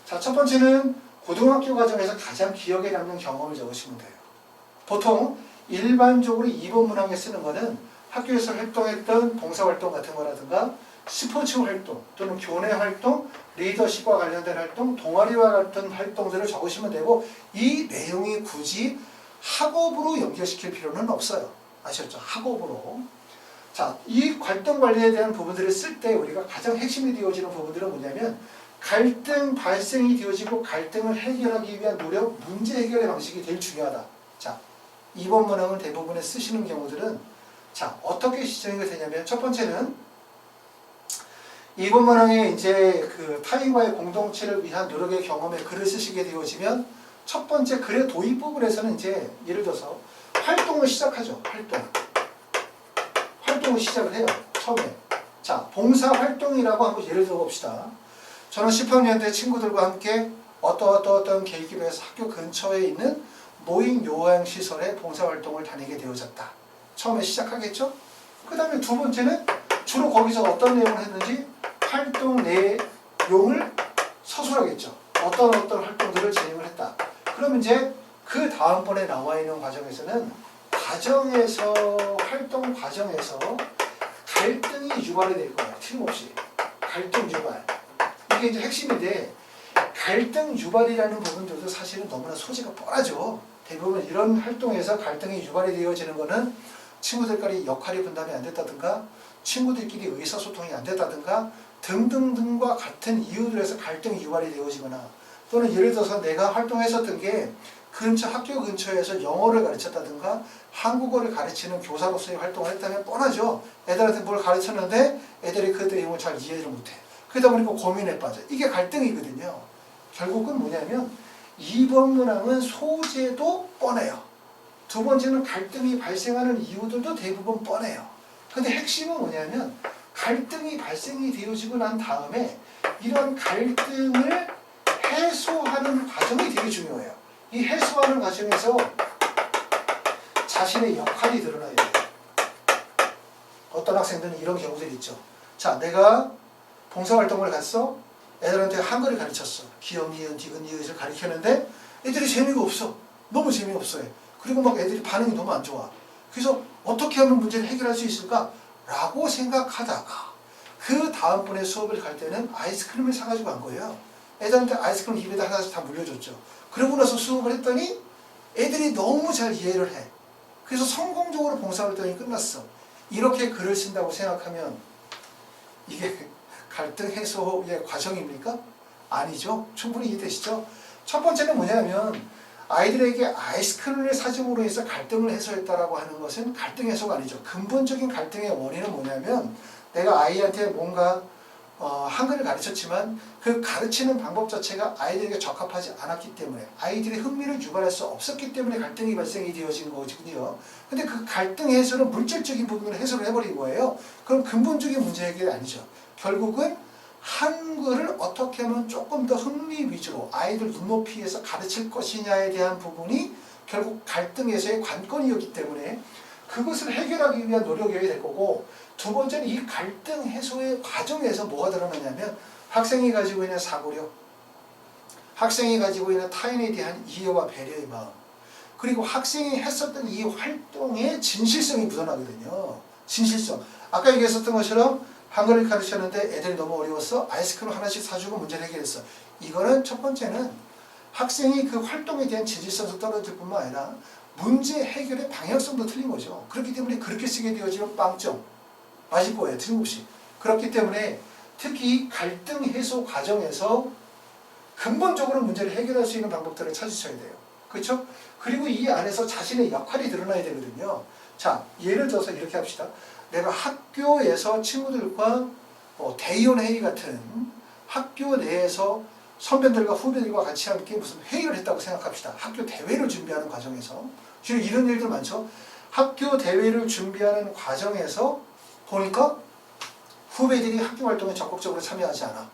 자, 첫 번째는 고등학교 과정에서 가장 기억에 남는 경험을 적으시면 돼요. 보통 일반적으로 2번 문항에 쓰는 거는 학교에서 활동했던 봉사활동 같은 거라든가 스포츠 활동 또는 교내 활동, 리더십과 관련된 활동, 동아리와 같은 활동들을 적으시면 되고 이 내용이 굳이 학업으로 연결시킬 필요는 없어요. 아셨죠? 학업으로. 자, 이 활동 관리에 대한 부분들을 쓸 때 우리가 가장 핵심이 되어지는 부분들은 뭐냐면 갈등 발생이 되어지고 갈등을 해결하기 위한 노력, 문제 해결의 방식이 제일 중요하다. 자, 2번 문항을 대부분에 쓰시는 경우들은 자, 어떻게 시정이 되냐면 첫 번째는 2번 문항에 이제 그 타인과의 공동체를 위한 노력의 경험에 글을 쓰시게 되어지면 첫 번째 글의 도입 부분에서는 이제 예를 들어서 활동을 시작하죠. 활동을 시작을 해요. 처음에. 자, 봉사활동이라고 한번 예를 들어 봅시다. 저는 10학년 때 친구들과 함께 어떤 계기로 해서 학교 근처에 있는 노인 요양시설에 봉사활동을 다니게 되어졌다. 처음에 시작하겠죠? 그 다음에 두 번째는 주로 거기서 어떤 내용을 했는지 활동 내용을 서술하겠죠. 어떤 활동들을 진행을 했다. 그럼 이제 그 다음번에 나와 있는 과정에서는 활동 과정에서 갈등이 유발이 될 거예요. 틀림없이. 갈등 유발. 이게 이제 핵심인데 갈등 유발이라는 부분들도 사실은 너무나 소지가 뻔하죠. 대부분 이런 활동에서 갈등이 유발이 되어지는 거는 친구들끼리 역할이 분담이 안 됐다든가 친구들끼리 의사소통이 안 됐다든가 등등등과 같은 이유들에서 갈등이 유발이 되어지거나 또는 예를 들어서 내가 활동했었던 게 학교 근처에서 영어를 가르쳤다든가 한국어를 가르치는 교사로서의 활동을 했다면 뻔하죠. 애들한테 뭘 가르쳤는데 애들이 그 내용을 잘 이해를 못해. 그러다 보니까 고민에 빠져. 이게 갈등이거든요. 결국은 뭐냐면 2번 문항은 소재도 뻔해요. 두 번째는 갈등이 발생하는 이유들도 대부분 뻔해요. 근데 핵심은 뭐냐면 갈등이 발생이 되어지고 난 다음에 이런 갈등을 해소하는 과정이 되게 중요해요. 이 해소하는 과정에서 자신의 역할이 드러나야 돼요. 어떤 학생들은 이런 경우들이 있죠. 자, 내가 봉사활동을 갔어. 애들한테 한글을 가르쳤어. 기역, 니은, 디귿, 니읒을 가르쳤는데 애들이 재미가 없어. 너무 재미없어 해. 그리고 막 애들이 반응이 너무 안 좋아. 그래서 어떻게 하면 문제를 해결할 수 있을까? 라고 생각하다가 그 다음번에 수업을 갈 때는 아이스크림을 사가지고 간 거예요. 애들한테 아이스크림 입에다 하나씩 다 물려줬죠. 그러고 나서 수업을 했더니 애들이 너무 잘 이해를 해. 그래서 성공적으로 봉사활동이 끝났어. 이렇게 글을 쓴다고 생각하면 이게 갈등 해소의 과정입니까? 아니죠. 충분히 이해되시죠? 첫 번째는 뭐냐면 아이들에게 아이스크림을 사줌으로 해서 갈등을 해소했다라고 하는 것은 갈등 해소가 아니죠. 근본적인 갈등의 원인은 뭐냐면 내가 아이한테 뭔가 한글을 가르쳤지만 그 가르치는 방법 자체가 아이들에게 적합하지 않았기 때문에 아이들의 흥미를 유발할 수 없었기 때문에 갈등이 발생이 되어진 거거든요. 근데 그 갈등 해소는 물질적인 부분을 해소를 해버린 거예요. 그럼 근본적인 문제 해결이 아니죠. 결국은 한글을 어떻게 하면 조금 더 흥미 위주로 아이들 눈높이에서 가르칠 것이냐에 대한 부분이 결국 갈등에서의 관건이었기 때문에 그것을 해결하기 위한 노력이어야 될 거고, 두 번째는 이 갈등 해소의 과정에서 뭐가 드러나냐면 학생이 가지고 있는 사고력, 학생이 가지고 있는 타인에 대한 이해와 배려의 마음, 그리고 학생이 했었던 이 활동의 진실성이 묻어나거든요. 진실성. 아까 얘기했었던 것처럼 한글을 가르쳤는데 애들이 너무 어려웠어. 아이스크림 하나씩 사주고 문제를 해결했어. 이거는 첫 번째는 학생이 그 활동에 대한 진실성도 떨어질 뿐만 아니라 문제 해결의 방향성도 틀린 거죠. 그렇기 때문에 그렇게 쓰게 되어지면 빵점. 맞을 거예요. 틀림없이. 그렇기 때문에 특히 갈등 해소 과정에서 근본적으로 문제를 해결할 수 있는 방법들을 찾으셔야 돼요. 그렇죠? 그리고 이 안에서 자신의 역할이 드러나야 되거든요. 자, 예를 들어서 이렇게 합시다. 내가 학교에서 친구들과 대의원 회의 같은 학교 내에서 선배들과 후배들과 같이 함께 무슨 회의를 했다고 생각합시다. 학교 대회를 준비하는 과정에서. 지금 이런 일들 많죠. 학교 대회를 준비하는 과정에서 보니까 후배들이 학교 활동에 적극적으로 참여하지 않아.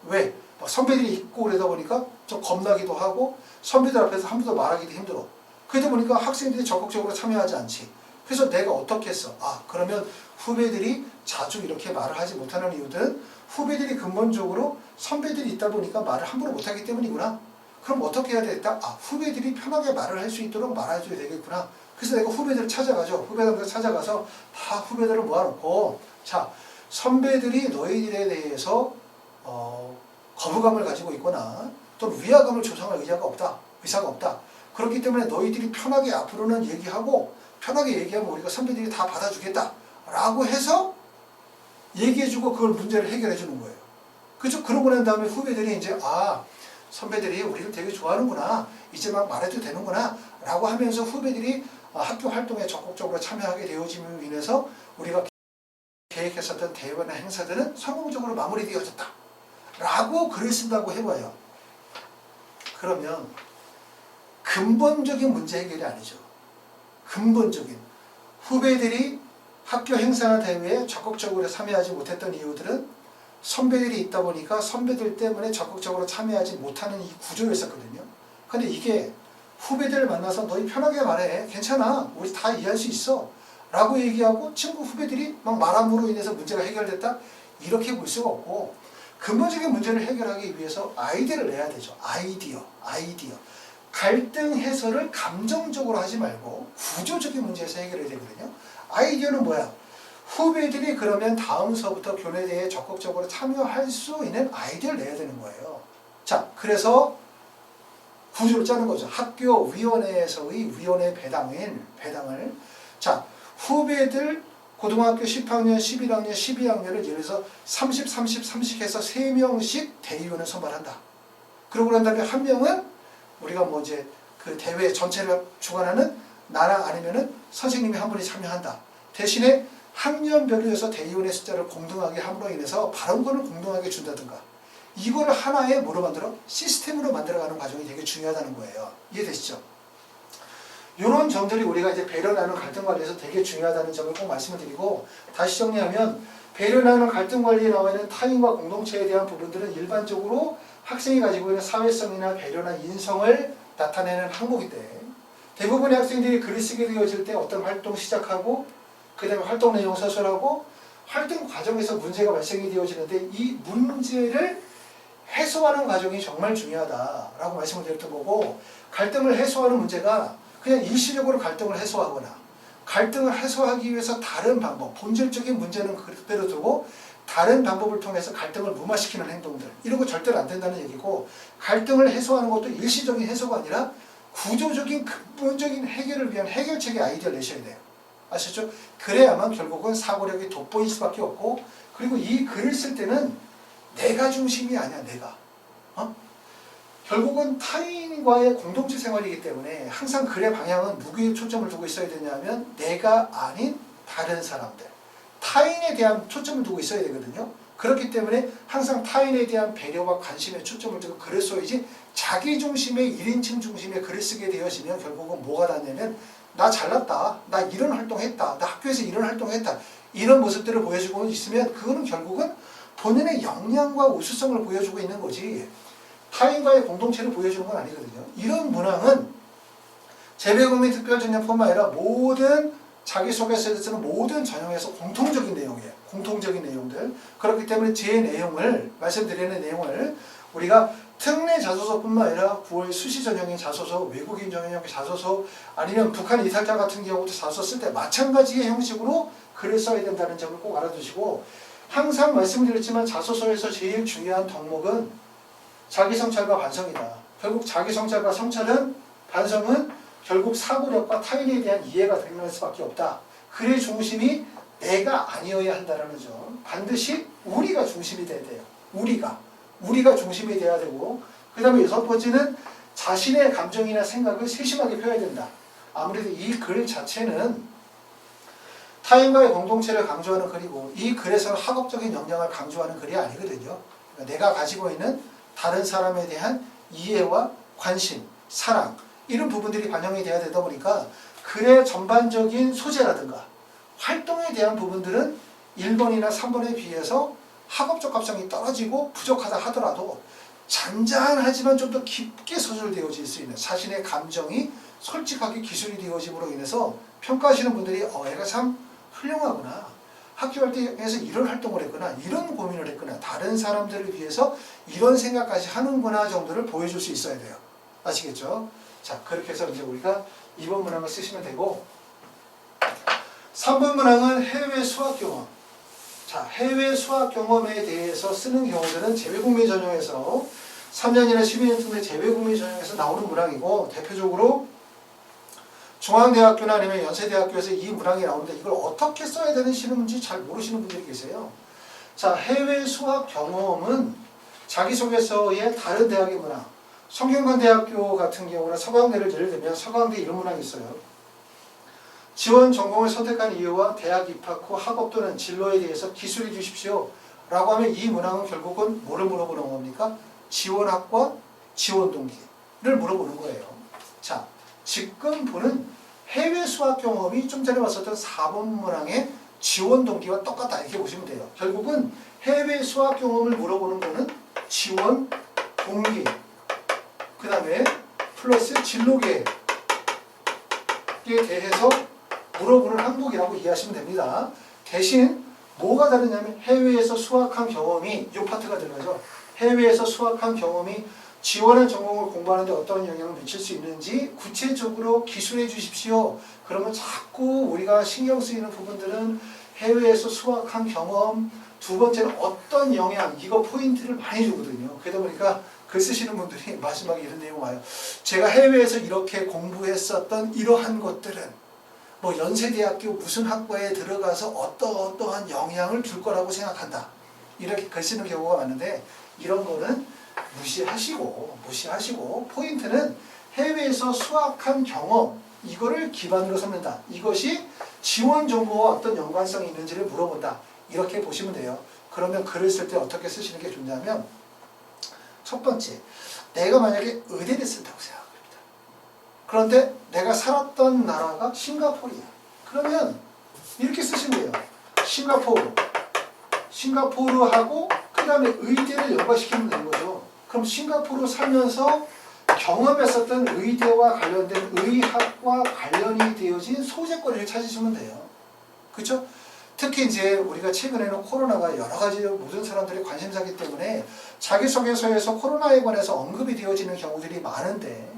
왜? 선배들이 있고 그러다 보니까 좀 겁나기도 하고 선배들 앞에서 함부로 말하기도 힘들어. 그러다 보니까 학생들이 적극적으로 참여하지 않지. 그래서 내가 어떻게 했어? 아, 그러면 후배들이 자주 이렇게 말을 하지 못하는 이유들은 후배들이 근본적으로 선배들이 있다 보니까 말을 함부로 못하기 때문이구나. 그럼 어떻게 해야 되겠다? 아, 후배들이 편하게 말을 할 수 있도록 말해줘야 되겠구나. 그래서 내가 후배들을 찾아가죠. 후배들을 찾아가서 다 후배들을 모아놓고, 자, 선배들이 너희들에 대해서 거부감을 가지고 있거나 또는 위화감을 조성할 의사가 없다. 그렇기 때문에 너희들이 편하게 앞으로는 얘기하고 편하게 얘기하면 우리가 선배들이 다 받아주겠다 라고 해서 얘기해주고 그걸 문제를 해결해주는 거예요. 그죠? 그러고 난 다음에 후배들이 이제 선배들이 우리를 되게 좋아하는구나, 이제 막 말해도 되는구나 라고 하면서 후배들이 학교 활동에 적극적으로 참여하게 되어짐으로 인해서 우리가 계획했었던 대회나 행사들은 성공적으로 마무리되어졌다 라고 글을 쓴다고 해봐요. 그러면 근본적인 문제 해결이 아니죠. 근본적인 후배들이 학교 행사나 대회에 적극적으로 참여하지 못했던 이유들은 선배들이 있다 보니까 선배들 때문에 적극적으로 참여하지 못하는 이 구조였었거든요. 근데 이게 후배들을 만나서 너희 편하게 말해, 괜찮아, 우리 다 이해할 수 있어 라고 얘기하고 친구 후배들이 막 말함으로 인해서 문제가 해결됐다, 이렇게 볼 수가 없고, 근본적인 문제를 해결하기 위해서 아이디어를 내야 되죠. 아이디어. 갈등 해소를 감정적으로 하지 말고 구조적인 문제에서 해결해야 되거든요. 아이디어는 뭐야? 후배들이 그러면 다음 수업부터 교내대회에 적극적으로 참여할 수 있는 아이디어를 내야 되는 거예요. 자, 그래서 구조를 짜는 거죠. 학교 위원회에서의 위원회 배당을 자, 후배들 고등학교 10학년, 11학년, 12학년을 예를 들어서 30 해서 3명씩 대의원을 선발한다. 그러고 난 다음에 한 명은 우리가 이제 그 대회 전체를 주관하는 나랑 아니면은 선생님이 한 분이 참여한다. 대신에 학년별로 해서 대의원의 숫자를 공정하게 함으로 인해서 발언권을 공정하게 준다든가, 이거를 하나의 뭐로 만들어? 시스템으로 만들어가는 과정이 되게 중요하다는 거예요. 이해되시죠? 이런 점들이 우리가 이제 배려나는 갈등 관리에서 되게 중요하다는 점을 꼭 말씀을 드리고, 다시 정리하면 배려나는 갈등 관리에 나와 있는 타인과 공동체에 대한 부분들은 일반적으로 학생이 가지고 있는 사회성이나 배려나 인성을 나타내는 항목인데, 대부분의 학생들이 글을 쓰게 되어질 때 어떤 활동 시작하고 그 다음에 활동 내용 서술하고 활동 과정에서 문제가 발생이 되어지는데, 이 문제를 해소하는 과정이 정말 중요하다라고 말씀을 드렸던 거고, 갈등을 해소하는 문제가 그냥 일시적으로 갈등을 해소하거나 갈등을 해소하기 위해서 다른 방법, 본질적인 문제는 그대로 두고 다른 방법을 통해서 갈등을 무마시키는 행동들, 이런 거 절대로 안 된다는 얘기고, 갈등을 해소하는 것도 일시적인 해소가 아니라 구조적인 근본적인 해결을 위한 해결책의 아이디어를 내셔야 돼요. 아시죠? 그래야만 결국은 사고력이 돋보일 수밖에 없고, 그리고 이 글을 쓸 때는 내가 중심이 아니야, 내가. 결국은 타인과의 공동체 생활이기 때문에 항상 글의 방향은 누구에 초점을 두고 있어야 되냐면 내가 아닌 다른 사람들, 타인에 대한 초점을 두고 있어야 되거든요. 그렇기 때문에 항상 타인에 대한 배려와 관심에 초점을 두고 글을 써야지, 자기 중심의 1인칭 중심의 글을 쓰게 되어지면 결국은 뭐가 닿냐면 나 잘났다, 나 이런 활동했다, 나 학교에서 이런 활동했다, 이런 모습들을 보여주고 있으면 그거는 결국은 본인의 역량과 우수성을 보여주고 있는 거지 타인과의 공동체를 보여주는 건 아니거든요. 이런 문항은 재배국민 특별전형뿐만 아니라 모든 자기소개서에 쓰는 모든 전형에서 공통적인 내용이에요. 공통적인 내용들. 그렇기 때문에 제 내용을 말씀드리는 내용을 우리가 특례 자소서뿐만 아니라 9월 수시 전형의 자소서, 외국인 전형의 자소서, 아니면 북한 이탈자 같은 경우도 자소서 쓸 때 마찬가지의 형식으로 글을 써야 된다는 점을 꼭 알아두시고, 항상 말씀드렸지만 자소서에서 제일 중요한 덕목은 자기성찰과 반성이다. 결국 자기성찰과 성찰은, 반성은 결국 사고력과 타인에 대한 이해가 드러날 수밖에 없다. 글의 중심이 내가 아니어야 한다는 점. 반드시 우리가 중심이 돼야 돼요. 우리가 중심이 돼야 되고, 그 다음에 6번째는 자신의 감정이나 생각을 세심하게 표해야 된다. 아무래도 이 글 자체는 타인과의 공동체를 강조하는 글이고, 이 글에서는 학업적인 역량을 강조하는 글이 아니거든요. 그러니까 내가 가지고 있는 다른 사람에 대한 이해와 관심, 사랑, 이런 부분들이 반영이 돼야 되다 보니까 글의 전반적인 소재라든가 활동에 대한 부분들은 1번이나 3번에 비해서 학업적 합성이 떨어지고 부족하다 하더라도 잔잔하지만 좀 더 깊게 소설되어질 수 있는 자신의 감정이 솔직하게 기술이 되어짐으로 인해서 평가하시는 분들이 얘가 참 훌륭하구나, 학교 활동에서 이런 활동을 했구나, 이런 고민을 했구나, 다른 사람들을 위해서 이런 생각까지 하는구나 정도를 보여줄 수 있어야 돼요. 아시겠죠? 자, 그렇게 해서 이제 우리가 2번 문항을 쓰시면 되고, 3번 문항은 해외 수학 경험. 자, 해외 수학 경험에 대해서 쓰는 경우들은 재외국민 전형에서 3년이나 12년 틈에 재외국민 전형에서 나오는 문항이고, 대표적으로 중앙대학교나 아니면 연세대학교에서 이 문항이 나오는데 이걸 어떻게 써야 되는지 잘 모르시는 분들이 계세요. 자, 해외 수학 경험은 자기소개서의 다른 대학의 문항, 성균관대학교 같은 경우나 서강대를 예를 들면 서강대 이런 문항이 있어요. 지원 전공을 선택한 이유와 대학 입학 후 학업 또는 진로에 대해서 기술해 주십시오 라고 하면 이 문항은 결국은 뭐를 물어보는 겁니까? 지원학과 지원 동기를 물어보는 거예요. 자, 지금 보는 해외 수학 경험이 좀 전에 봤었던 4번 문항의 지원 동기와 똑같다 이렇게 보시면 돼요. 결국은 해외 수학 경험을 물어보는 거는 지원 동기, 그 다음에 플러스 진로 계획에 대해서 물어보는 항목이라고 이해하시면 됩니다. 대신 뭐가 다르냐면 해외에서 수학한 경험이 이 파트가 들어가죠. 해외에서 수학한 경험이 지원한 전공을 공부하는데 어떤 영향을 미칠 수 있는지 구체적으로 기술해 주십시오. 그러면 자꾸 우리가 신경 쓰이는 부분들은 해외에서 수학한 경험, 두 번째는 어떤 영향, 이거 포인트를 많이 주거든요. 그러다 보니까 글 쓰시는 분들이 마지막에 이런 내용 와요. 제가 해외에서 이렇게 공부했었던 이러한 것들은 뭐 연세대학교 무슨 학과에 들어가서 어떠한 영향을 줄 거라고 생각한다. 이렇게 글 쓰는 경우가 많은데, 이런 거는 무시하시고 포인트는 해외에서 수학한 경험, 이거를 기반으로 삼는다. 이것이 지원 정보와 어떤 연관성이 있는지를 물어본다. 이렇게 보시면 돼요. 그러면 글을 쓸 때 어떻게 쓰시는 게 좋냐면, 첫 번째, 내가 만약에 의대를 쓴다고 생각합니다. 그런데 내가 살았던 나라가 싱가포르야. 그러면 이렇게 쓰시면 돼요. 싱가포르하고 그 다음에 의대를 연관시키면 되는 거죠. 그럼 싱가포르 살면서 경험했었던 의대와 관련된 의학과 관련이 되어진 소재거리를 찾으시면 돼요. 그렇죠? 특히 이제 우리가 최근에는 코로나가 여러 가지 모든 사람들이 관심사기 때문에 자기소개서에서 코로나에 관해서 언급이 되어지는 경우들이 많은데,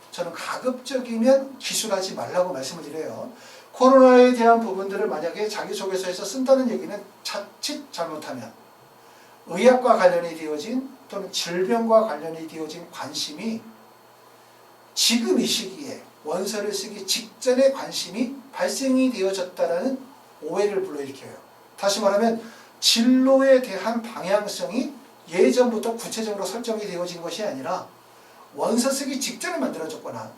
저는 가급적이면 기술하지 말라고 말씀을 드려요. 코로나에 대한 부분들을 만약에 자기소개서에서 쓴다는 얘기는 자칫 잘못하면 의학과 관련이 되어진 또는 질병과 관련이 되어진 관심이 지금 이 시기에 원서를 쓰기 직전에 관심이 발생이 되어졌다라는 오해를 불러일으켜요. 다시 말하면 진로에 대한 방향성이 예전부터 구체적으로 설정이 되어진 것이 아니라 원서 쓰기 직전에 만들어졌거나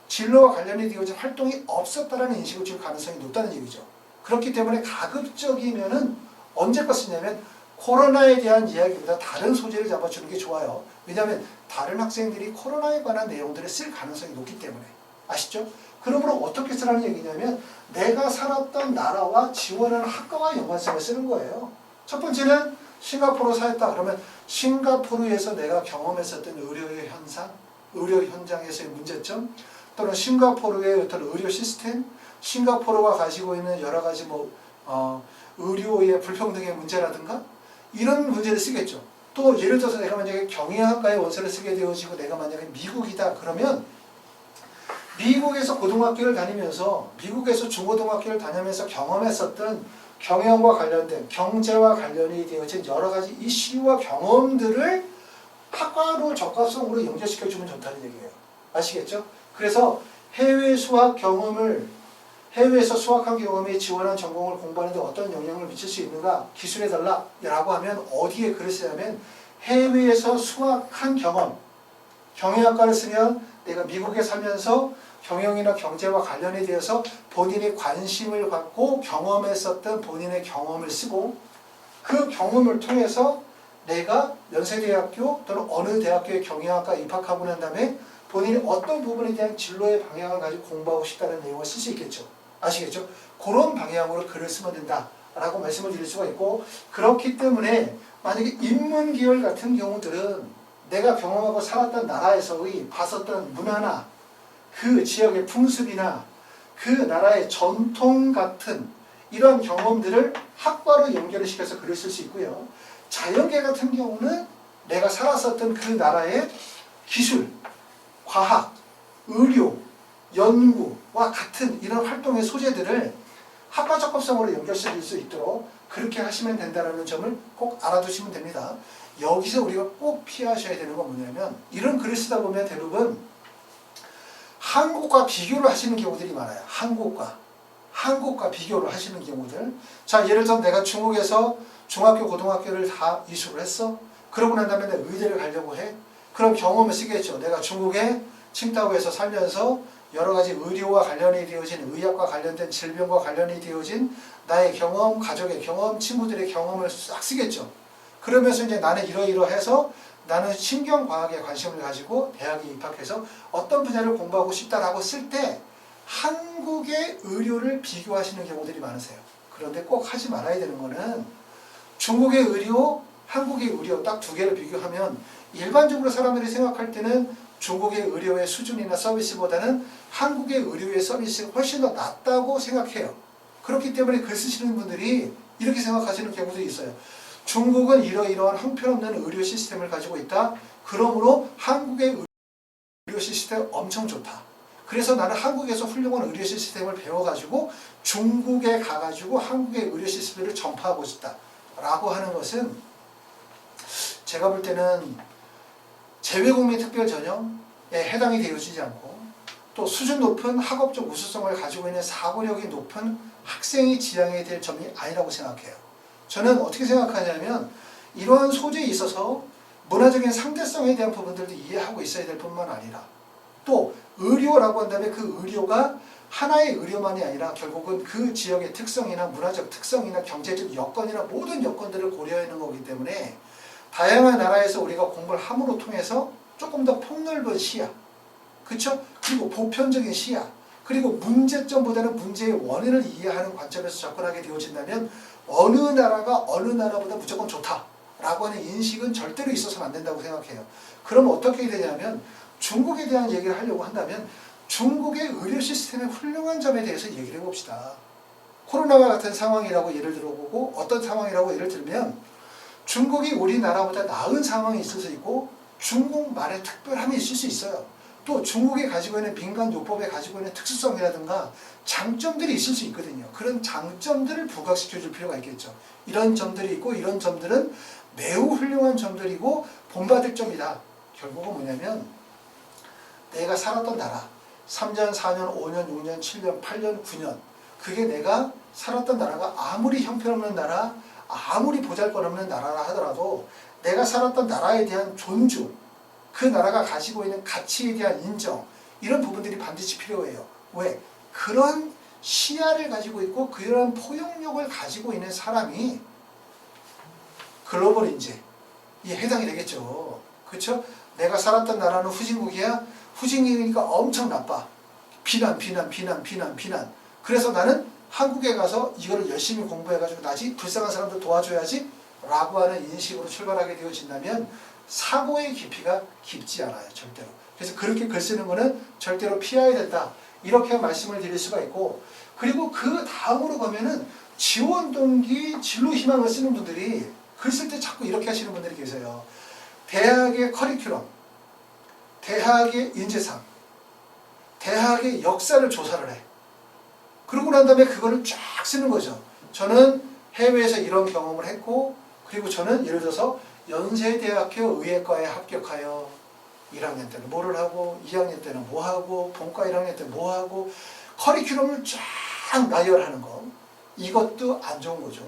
진로와 관련이 되어진 활동이 없었다는 인식을 줄 가능성이 높다는 얘기죠. 그렇기 때문에 가급적이면은 언제 거 쓰냐면 코로나에 대한 이야기보다 다른 소재를 잡아주는 게 좋아요. 왜냐하면 다른 학생들이 코로나에 관한 내용들을 쓸 가능성이 높기 때문에. 아시죠? 그러므로 어떻게 쓰라는 얘기냐면 내가 살았던 나라와 지원하는 학과와 연관성을 쓰는 거예요. 첫 번째는 싱가포르 사였다 그러면 싱가포르에서 내가 경험했었던 의료의 현상, 의료 현장에서의 문제점, 또는 싱가포르의 어떤 의료 시스템, 싱가포르가 가지고 있는 여러 가지 의료의 불평등의 문제라든가 이런 문제를 쓰겠죠. 또 예를 들어서 내가 만약에 경영학과의 원서를 쓰게 되어지고 내가 만약에 미국이다 그러면 미국에서 고등학교를 다니면서 미국에서 중고등학교를 다니면서 경험했었던 경영과 관련된 경제와 관련이 되어진 여러 가지 이슈와 경험들을 학과로 적합성으로 연결시켜주면 좋다는 얘기예요. 아시겠죠? 그래서 해외 수학 경험을 해외에서 수학한 경험이 지원한 전공을 공부하는데 어떤 영향을 미칠 수 있는가 기술해달라 라고 하면 어디에 글을 쓰냐면 해외에서 수학한 경험 경영학과를 쓰면 내가 미국에 살면서 경영이나 경제와 관련에 대해서 본인이 관심을 갖고 경험했었던 본인의 경험을 쓰고 그 경험을 통해서 내가 연세대학교 또는 어느 대학교의 경영학과 입학하고 난 다음에 본인이 어떤 부분에 대한 진로의 방향을 가지고 공부하고 싶다는 내용을 쓸 수 있겠죠. 아시겠죠? 그런 방향으로 글을 쓰면 된다라고 말씀을 드릴 수가 있고 그렇기 때문에 만약에 인문계열 같은 경우들은 내가 경험하고 살았던 나라에서의 봤었던 문화나 그 지역의 풍습이나 그 나라의 전통 같은 이런 경험들을 학과로 연결을 시켜서 글을 쓸 수 있고요. 자연계 같은 경우는 내가 살았었던 그 나라의 기술, 과학, 의료, 연구와 같은 이런 활동의 소재들을 학과 적합성으로 연결시킬 수 있도록 그렇게 하시면 된다는 점을 꼭 알아두시면 됩니다. 여기서 우리가 꼭 피하셔야 되는 건 뭐냐면 이런 글을 쓰다 보면 대부분 한국과 비교를 하시는 경우들이 많아요. 한국과 비교를 하시는 경우들. 자, 예를 들어 내가 중국에서 중학교, 고등학교를 다 이수를 했어. 그러고 난 다음에 내가 의대를 가려고 해. 그럼 경험을 쓰겠죠. 내가 중국의 칭다오에서 살면서 여러 가지 의료와 관련이 되어진 의학과 관련된 질병과 관련이 되어진 나의 경험, 가족의 경험, 친구들의 경험을 싹 쓰겠죠. 그러면서 이제 나는 이러이러해서 나는 신경과학에 관심을 가지고 대학에 입학해서 어떤 분야를 공부하고 싶다라고 쓸 때 한국의 의료를 비교하시는 경우들이 많으세요. 그런데 꼭 하지 말아야 되는 거는 중국의 의료, 한국의 의료 딱 두 개를 비교하면 일반적으로 사람들이 생각할 때는 중국의 의료의 수준이나 서비스보다는 한국의 의료의 서비스가 훨씬 더 낫다고 생각해요. 그렇기 때문에 글 쓰시는 분들이 이렇게 생각하시는 경우도 있어요. 중국은 이러이러한 형편없는 의료 시스템을 가지고 있다. 그러므로 한국의 의료 시스템 엄청 좋다. 그래서 나는 한국에서 훌륭한 의료 시스템을 배워가지고 중국에 가가지고 한국의 의료 시스템을 전파하고 싶다. 라고 하는 것은 제가 볼 때는 재외국민 특별 전형에 해당이 되어지지 않고 또 수준 높은 학업적 우수성을 가지고 있는 사고력이 높은 학생이 지향해야 될 점이 아니라고 생각해요. 저는 어떻게 생각하냐면 이러한 소재에 있어서 문화적인 상대성에 대한 부분들도 이해하고 있어야 될 뿐만 아니라 또 의료라고 한다면 그 의료가 하나의 의료만이 아니라 결국은 그 지역의 특성이나 문화적 특성이나 경제적 여건이나 모든 여건들을 고려하는 거기 때문에 다양한 나라에서 우리가 공부를 함으로 통해서 조금 더 폭넓은 시야, 그쵸? 그리고 보편적인 시야, 그리고 문제점보다는 문제의 원인을 이해하는 관점에서 접근하게 되어진다면 어느 나라가 어느 나라보다 무조건 좋다라고 하는 인식은 절대로 있어서는 안 된다고 생각해요. 그럼 어떻게 되냐면 중국에 대한 얘기를 하려고 한다면 중국의 의료 시스템의 훌륭한 점에 대해서 얘기를 해봅시다. 코로나와 같은 상황이라고 예를 들어보고 어떤 상황이라고 예를 들면 중국이 우리나라보다 나은 상황이 있을 수 있고 중국만의 특별함이 있을 수 있어요. 또 중국이 가지고 있는 민간요법에 가지고 있는 특수성이라든가 장점들이 있을 수 있거든요. 그런 장점들을 부각시켜 줄 필요가 있겠죠. 이런 점들이 있고 이런 점들은 매우 훌륭한 점들이고 본받을 점이다. 결국은 뭐냐면 내가 살았던 나라 3년, 4년, 5년, 6년, 7년, 8년, 9년 그게 내가 살았던 나라가 아무리 형편없는 나라 아무리 보잘것없는 나라라 하더라도 내가 살았던 나라에 대한 존중 그 나라가 가지고 있는 가치에 대한 인정 이런 부분들이 반드시 필요해요. 왜? 그런 시야를 가지고 있고 그런 포용력을 가지고 있는 사람이 글로벌 인재에 해당이 되겠죠. 그렇죠? 내가 살았던 나라는 후진국이야. 후진국이니까 엄청 나빠. 비난. 그래서 나는 한국에 가서 이거를 열심히 공부해가지고 나지 불쌍한 사람들 도와줘야지 라고 하는 인식으로 출발하게 되어진다면 사고의 깊이가 깊지 않아요. 절대로. 그래서 그렇게 글 쓰는 거는 절대로 피해야 된다. 이렇게 말씀을 드릴 수가 있고, 그리고 그 다음으로 가면은 지원 동기, 진로 희망을 쓰는 분들이 글 쓸 때 자꾸 이렇게 하시는 분들이 계세요. 대학의 커리큘럼, 대학의 인재상, 대학의 역사를 조사를 해. 그러고 난 다음에 그거를 쫙 쓰는 거죠. 저는 해외에서 이런 경험을 했고, 그리고 저는 예를 들어서 연세대학교 의예과에 합격하여 1학년 때는 뭐를 하고, 2학년 때는 뭐 하고, 본과 1학년 때는 뭐 하고, 커리큘럼을 쫙 나열하는 거. 이것도 안 좋은 거죠.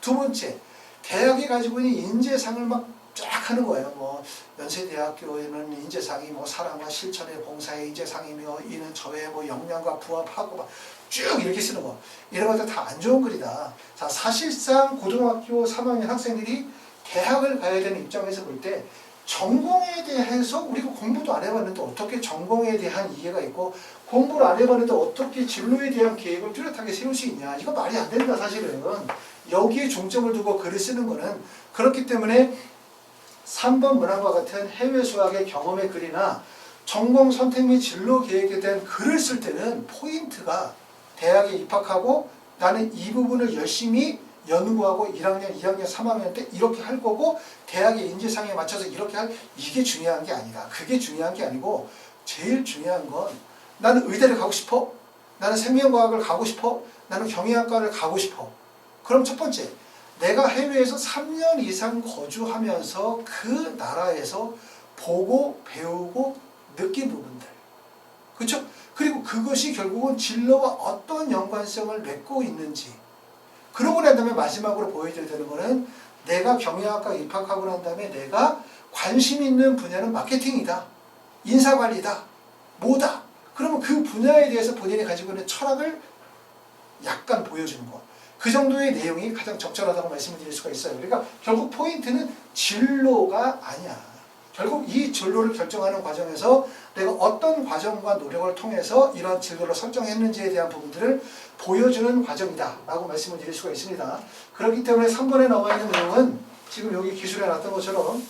두 번째, 대학이 가지고 있는 인재상을 막 쫙 하는 거예요. 뭐 연세대학교에는 인재상이 뭐 사랑과 실천의 봉사의 인재상이며, 이는 저의 뭐 역량과 부합하고 막 쭉 이렇게 쓰는 거. 이런 것들 다 안 좋은 글이다. 자, 사실상 고등학교 3학년 학생들이 대학을 가야 되는 입장에서 볼 때 전공에 대해서 우리가 공부도 안 해봤는데 어떻게 전공에 대한 이해가 있고, 공부를 안 해봤는데 어떻게 진로에 대한 계획을 뚜렷하게 세울 수 있냐. 이거 말이 안 된다 사실은. 여기에 중점을 두고 글을 쓰는 거는, 그렇기 때문에 3번 문항과 같은 해외 수학의 경험의 글이나 전공 선택 및 진로 계획에 대한 글을 쓸 때는 포인트가 대학에 입학하고 나는 이 부분을 열심히 연구하고 1학년, 2학년, 3학년 때 이렇게 할 거고, 대학의 인재상에 맞춰서 이렇게 할, 이게 중요한 게 아니다. 그게 중요한 게 아니고, 제일 중요한 건 나는 의대를 가고 싶어? 나는 생명과학을 가고 싶어? 나는 경영학과를 가고 싶어? 그럼 첫 번째, 내가 해외에서 3년 이상 거주하면서 그 나라에서 보고 배우고 느낀 부분들, 그렇죠? 그리고 그것이 결국은 진로와 어떤 연관성을 맺고 있는지, 그러고 난 다음에 마지막으로 보여줘야 되는 거는, 내가 경영학과 입학하고 난 다음에 내가 관심 있는 분야는 마케팅이다, 인사관리다, 뭐다. 그러면 그 분야에 대해서 본인이 가지고 있는 철학을 약간 보여주는 거. 그 정도의 내용이 가장 적절하다고 말씀을 드릴 수가 있어요. 그러니까 결국 포인트는 진로가 아니야. 결국 이 진로를 결정하는 과정에서 내가 어떤 과정과 노력을 통해서 이런 진로를 설정했는지에 대한 부분들을 보여주는 과정이다 라고 말씀을 드릴 수가 있습니다. 그렇기 때문에 3번에 나와 있는 내용은 지금 여기 기술에 놨던 것처럼,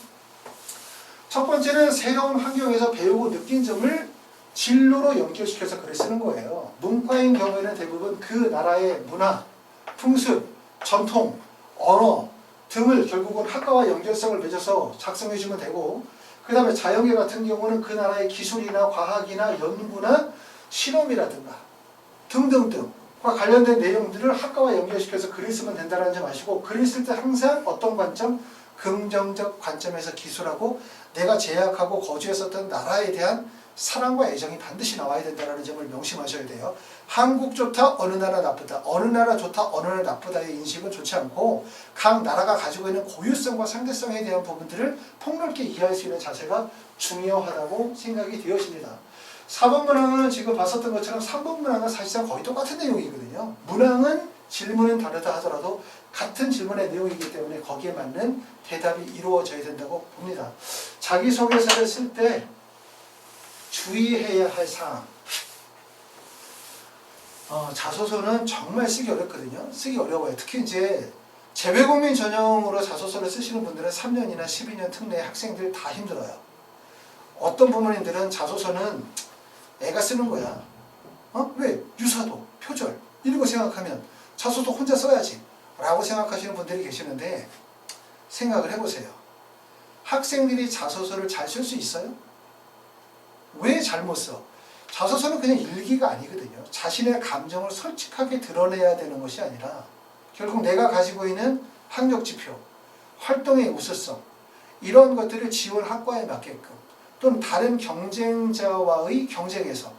첫 번째는 새로운 환경에서 배우고 느낀 점을 진로로 연결시켜서 글을 쓰는 거예요. 문과인 경우에는 대부분 그 나라의 문화, 풍습, 전통, 언어 등을 결국은 학과와 연결성을 맺어서 작성해주면 되고, 그 다음에 자연계 같은 경우는 그 나라의 기술이나 과학이나 연구나 실험이라든가 등등등과 관련된 내용들을 학과와 연결시켜서 글을 쓰면 된다는 점 아시고, 글을 쓸 때 항상 어떤 관점? 긍정적 관점에서 기술하고 내가 재학하고 거주했었던 나라에 대한 사랑과 애정이 반드시 나와야 된다는 점을 명심하셔야 돼요. 한국 좋다, 어느 나라 나쁘다, 어느 나라 좋다, 어느 나라 나쁘다의 인식은 좋지 않고, 각 나라가 가지고 있는 고유성과 상대성에 대한 부분들을 폭넓게 이해할 수 있는 자세가 중요하다고 생각이 되어집니다. 4번 문항은 지금 봤었던 것처럼 3번 문항은 사실상 거의 똑같은 내용이거든요. 문항은 질문은 다르다 하더라도 같은 질문의 내용이기 때문에 거기에 맞는 대답이 이루어져야 된다고 봅니다. 자기소개서를 쓸 때 주의해야 할 사항. 자소서는 정말 쓰기 어렵거든요. 쓰기 어려워요. 특히 이제 재외국민 전형으로 자소서를 쓰시는 분들은 3년이나 12년 특례 학생들 다 힘들어요. 어떤 부모님들은 자소서는 애가 쓰는 거야. 왜? 유사도, 표절 이런 거 생각하면 자소서 혼자 써야지 라고 생각하시는 분들이 계시는데, 생각을 해보세요. 학생들이 자소서를 잘 쓸 수 있어요? 왜 잘못 써? 자소서는 그냥 일기가 아니거든요. 자신의 감정을 솔직하게 드러내야 되는 것이 아니라, 결국 내가 가지고 있는 학력지표, 활동의 우수성, 이런 것들을 지원 학과에 맞게끔, 또는 다른 경쟁자와의 경쟁에서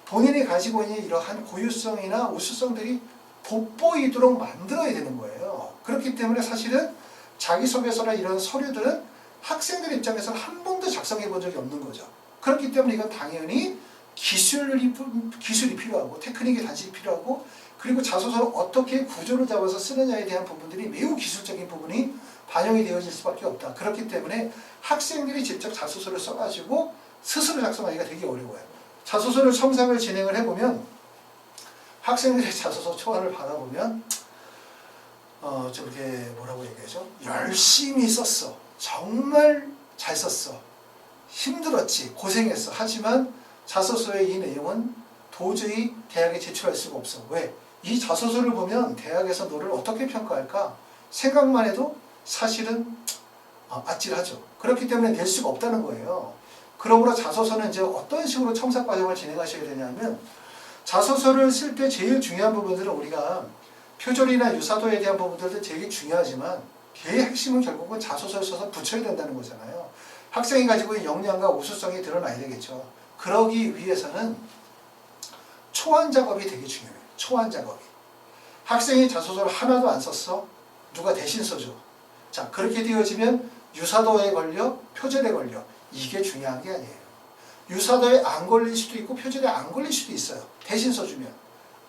본인이 가지고 있는 이러한 고유성이나 우수성들이 돋보이도록 만들어야 되는 거예요. 그렇기 때문에 사실은 자기소개서나 이런 서류들은 학생들 입장에서는 한 번도 작성해 본 적이 없는 거죠. 그렇기 때문에 이건 당연히 기술이 필요하고 테크닉의 단식이 필요하고, 그리고 자소서를 어떻게 구조를 잡아서 쓰느냐에 대한 부분들이 매우 기술적인 부분이 반영이 되어질 수밖에 없다. 그렇기 때문에 학생들이 직접 자소서를 써가지고 스스로 작성하기가 되게 어려워요. 자소서를 첨삭을 진행을 해보면, 학생들의 자소서 초안을 받아보면 좀 이렇게 뭐라고 얘기하죠? 열심히 썼어. 정말 잘 썼어. 힘들었지, 고생했어. 하지만 자소서의 이 내용은 도저히 대학에 제출할 수가 없어. 왜? 이 자소서를 보면 대학에서 너를 어떻게 평가할까? 생각만 해도 사실은 아찔하죠. 그렇기 때문에 낼 수가 없다는 거예요. 그러므로 자소서는 이제 어떤 식으로 첨삭 과정을 진행하셔야 되냐면, 자소서를 쓸 때 제일 중요한 부분들은 우리가 표절이나 유사도에 대한 부분들도 되게 중요하지만, 걔의 핵심은 결국은 자소서를 써서 붙여야 된다는 거잖아요. 학생이 가지고 있는 역량과 우수성이 드러나야 되겠죠. 그러기 위해서는 초안 작업이 되게 중요해요. 초안 작업이. 학생이 자소서를 하나도 안 썼어? 누가 대신 써줘. 자, 그렇게 되어지면 유사도에 걸려, 표절에 걸려. 이게 중요한 게 아니에요. 유사도에 안 걸릴 수도 있고 표절에 안 걸릴 수도 있어요. 대신 써주면.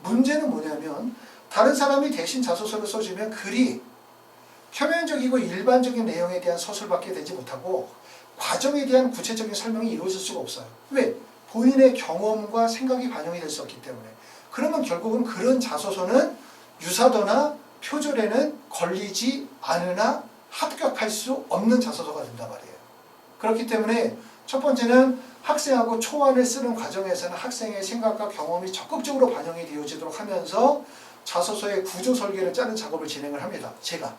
문제는 뭐냐면 다른 사람이 대신 자소서를 써주면 글이 표면적이고 일반적인 내용에 대한 서술밖에 되지 못하고 과정에 대한 구체적인 설명이 이루어질 수가 없어요. 왜? 본인의 경험과 생각이 반영이 될 수 없기 때문에. 그러면 결국은 그런 자소서는 유사도나 표절에는 걸리지 않으나 합격할 수 없는 자소서가 된단 말이에요. 그렇기 때문에 첫 번째는 학생하고 초안을 쓰는 과정에서는 학생의 생각과 경험이 적극적으로 반영이 되어지도록 하면서 자소서의 구조 설계를 짜는 작업을 진행을 합니다. 제가.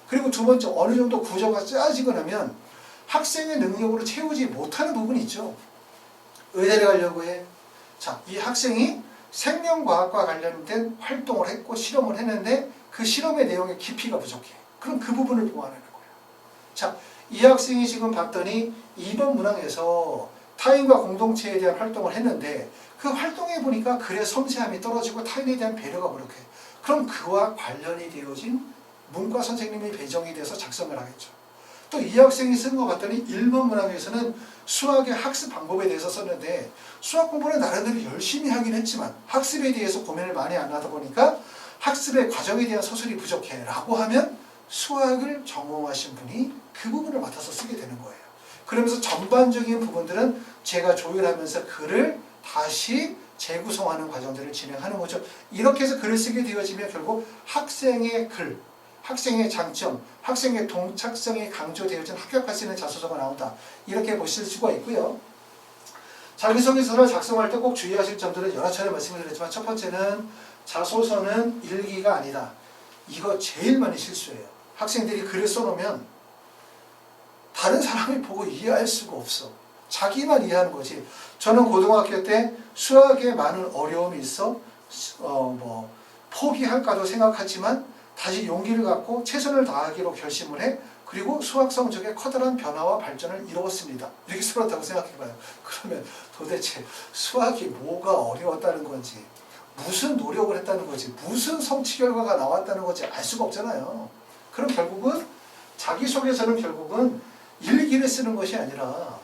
그리고 두 번째, 어느 정도 구조가 짜지고 나면 학생의 능력으로 채우지 못하는 부분이 있죠. 의대를 가려고 해. 자, 이 학생이 생명과학과 관련된 활동을 했고 실험을 했는데 그 실험의 내용의 깊이가 부족해. 그럼 그 부분을 보완하는 거예요. 자, 이 학생이 지금 봤더니 2번 문항에서 타인과 공동체에 대한 활동을 했는데 그 활동해 보니까 글의 섬세함이 떨어지고 타인에 대한 배려가 부족해. 그럼 그와 관련이 되어진 문과 선생님이 배정이 돼서 작성을 하겠죠. 또 이 학생이 쓴 거 봤더니 1번 문항에서는 수학의 학습 방법에 대해서 썼는데 수학 공부는 나름대로 열심히 하긴 했지만 학습에 대해서 고민을 많이 안 하다 보니까 학습의 과정에 대한 서술이 부족해 라고 하면 수학을 전공하신 분이 그 부분을 맡아서 쓰게 되는 거예요. 그러면서 전반적인 부분들은 제가 조율하면서 글을 다시 재구성하는 과정들을 진행하는 거죠. 이렇게 해서 글을 쓰게 되어지면 결국 학생의 글, 학생의 장점, 학생의 동착성이 강조되어진 합격할 수 있는 자소서가 나온다. 이렇게 보실 수가 있고요. 자기소개서를 작성할 때 꼭 주의하실 점들은 여러 차례 말씀을 드렸지만 첫 번째는 자소서는 일기가 아니다. 이거 제일 많이 실수해요. 학생들이 글을 써놓으면 다른 사람이 보고 이해할 수가 없어. 자기만 이해하는 거지. 저는 고등학교 때 수학에 많은 어려움이 있어 포기할까도 생각하지만 다시 용기를 갖고 최선을 다하기로 결심을 해. 그리고 수학 성적에 커다란 변화와 발전을 이루었습니다. 이렇게 써놨다고 생각해봐요. 그러면 도대체 수학이 뭐가 어려웠다는 건지, 무슨 노력을 했다는 건지, 무슨 성취 결과가 나왔다는 건지 알 수가 없잖아요. 그럼 결국은 자기소개서는 결국은 일기를 쓰는 것이 아니라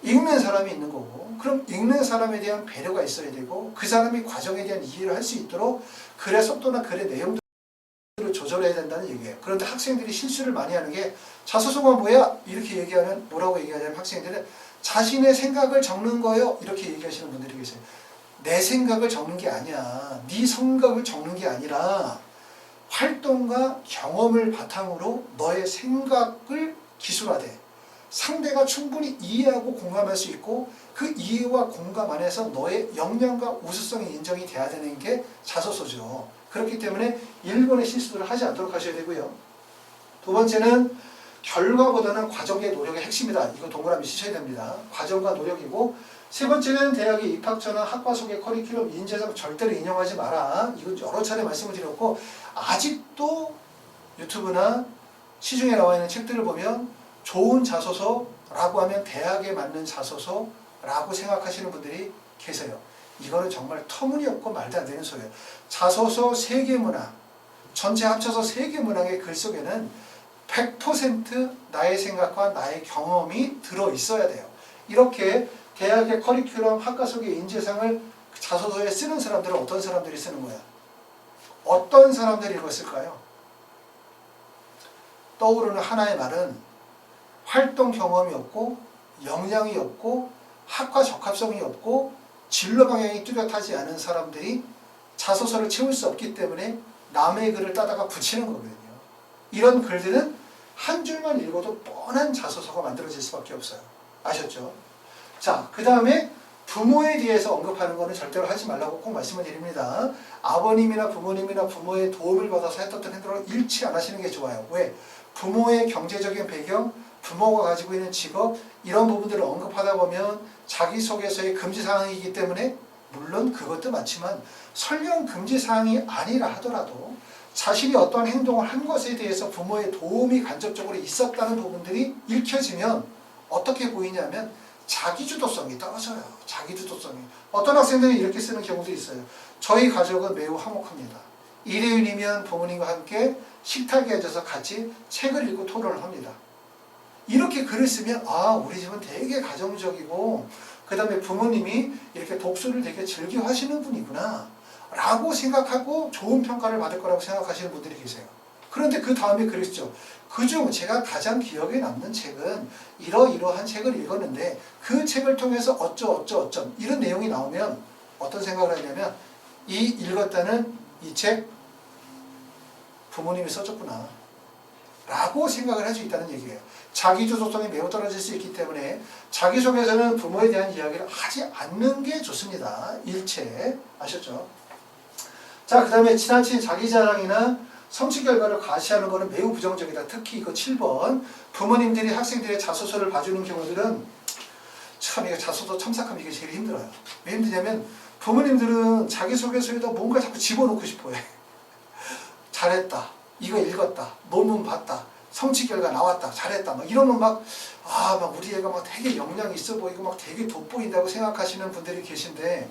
읽는 사람이 있는 거고, 그럼 읽는 사람에 대한 배려가 있어야 되고 그 사람이 과정에 대한 이해를 할 수 있도록 글의 속도나 글의 내용들을 조절해야 된다는 얘기예요. 그런데 학생들이 실수를 많이 하는 게 자소서가 뭐야? 이렇게 얘기하면 뭐라고 얘기하냐면 학생들은 자신의 생각을 적는 거예요. 이렇게 얘기하시는 분들이 계세요. 내 생각을 적는 게 아니야. 네 생각을 적는 게 아니라 활동과 경험을 바탕으로 너의 생각을 기술화돼. 상대가 충분히 이해하고 공감할 수 있고 그 이해와 공감 안에서 너의 역량과 우수성이 인정이 돼야 되는 게 자소서죠. 그렇기 때문에 일본의 실수를 하지 않도록 하셔야 되고요. 두 번째는 결과보다는 과정의 노력의 핵심이다. 이거 동그라미 치셔야 됩니다. 과정과 노력이고, 세 번째는 대학의 입학 전환 학과 속의 커리큘럼 인재상 절대로 인용하지 마라. 이건 여러 차례 말씀을 드렸고 아직도 유튜브나 시중에 나와 있는 책들을 보면 좋은 자소서라고 하면 대학에 맞는 자소서라고 생각하시는 분들이 계세요. 이거는 정말 터무니없고 말도 안 되는 소리예요. 자소서 3개 문항, 전체 합쳐서 3개 문항의 글 속에는 100% 나의 생각과 나의 경험이 들어있어야 돼요. 이렇게 대학의 커리큘럼 학과 속의 인재상을 자소서에 쓰는 사람들은 어떤 사람들이 쓰는 거야? 어떤 사람들이 읽었을까요? 떠오르는 하나의 말은 활동 경험이 없고 역량이 없고 학과 적합성이 없고 진로 방향이 뚜렷하지 않은 사람들이 자소서를 채울 수 없기 때문에 남의 글을 따다가 붙이는 거거든요. 이런 글들은 한 줄만 읽어도 뻔한 자소서가 만들어질 수밖에 없어요. 아셨죠? 자, 그 다음에 부모에 대해서 언급하는 거는 절대로 하지 말라고 꼭 말씀을 드립니다. 아버님이나 부모님이나 부모의 도움을 받아서 했던 행동을 잃지 않으시는 게 좋아요. 왜? 부모의 경제적인 배경, 부모가 가지고 있는 직업, 이런 부분들을 언급하다 보면 자기소개서의 금지사항이기 때문에, 물론 그것도 맞지만 설령 금지사항이 아니라 하더라도 자신이 어떠한 행동을 한 것에 대해서 부모의 도움이 간접적으로 있었다는 부분들이 읽혀지면 어떻게 보이냐면 자기주도성이 떨어져요. 자기주도성이. 어떤 학생들이 이렇게 쓰는 경우도 있어요. 저희 가족은 매우 화목합니다. 일요일이면 부모님과 함께 식탁에 앉아서 같이 책을 읽고 토론을 합니다. 이렇게 글을 쓰면 우리 집은 되게 가정적이고 그 다음에 부모님이 이렇게 독서를 되게 즐겨 하시는 분이구나 라고 생각하고 좋은 평가를 받을 거라고 생각하시는 분들이 계세요. 그런데 그 다음에 그랬죠. 그중 제가 가장 기억에 남는 책은 이러이러한 책을 읽었는데 그 책을 통해서 어쩌어쩌어쩜 이런 내용이 나오면 어떤 생각을 하냐면 이 읽었다는 이 책 부모님이 써줬구나 라고 생각을 할 수 있다는 얘기예요. 자기주도성이 매우 떨어질 수 있기 때문에 자기소개서는 부모에 대한 이야기를 하지 않는 게 좋습니다. 일체. 아셨죠? 자, 그 다음에 지나친 자기자랑이나 성취 결과를 과시하는 것은 매우 부정적이다. 특히 이거 7번. 부모님들이 학생들의 자소서를 봐주는 경우들은 참 이거 자소서 첨삭하면 이게 제일 힘들어요. 왜 힘드냐면 부모님들은 자기소개서에다 뭔가 자꾸 집어넣고 싶어 해. 잘했다. 이거 읽었다. 논문 봤다. 성취 결과 나왔다. 잘했다. 막 이러면 막 우리 애가 막 되게 역량이 있어 보이고 막 되게 돋보인다고 생각하시는 분들이 계신데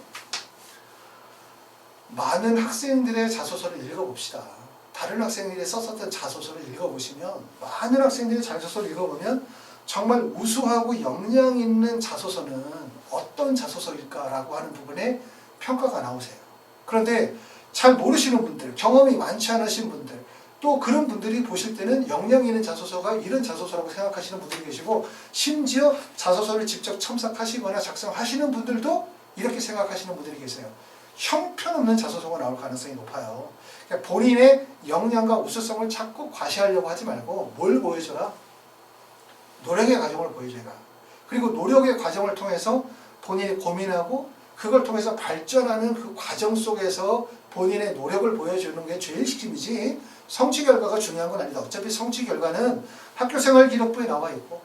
많은 학생들의 자소서를 읽어봅시다. 다른 학생들이 썼었던 자소서를 읽어보시면 많은 학생들의 자소서를 읽어보면 정말 우수하고 역량 있는 자소서는 어떤 자소서일까라고 하는 부분에 평가가 나오세요. 그런데 잘 모르시는 분들, 경험이 많지 않으신 분들, 또 그런 분들이 보실 때는 역량 있는 자소서가 이런 자소서라고 생각하시는 분들이 계시고 심지어 자소서를 직접 첨삭하시거나 작성하시는 분들도 이렇게 생각하시는 분들이 계세요. 형편없는 자소서가 나올 가능성이 높아요. 그러니까 본인의 역량과 우수성을 자꾸 과시하려고 하지 말고 뭘 보여줘라? 노력의 과정을 보여줘라. 그리고 노력의 과정을 통해서 본인이 고민하고 그걸 통해서 발전하는 그 과정 속에서 본인의 노력을 보여주는 게 제일 핵심이지 성취 결과가 중요한 건 아니다. 어차피 성취 결과는 학교생활 기록부에 나와 있고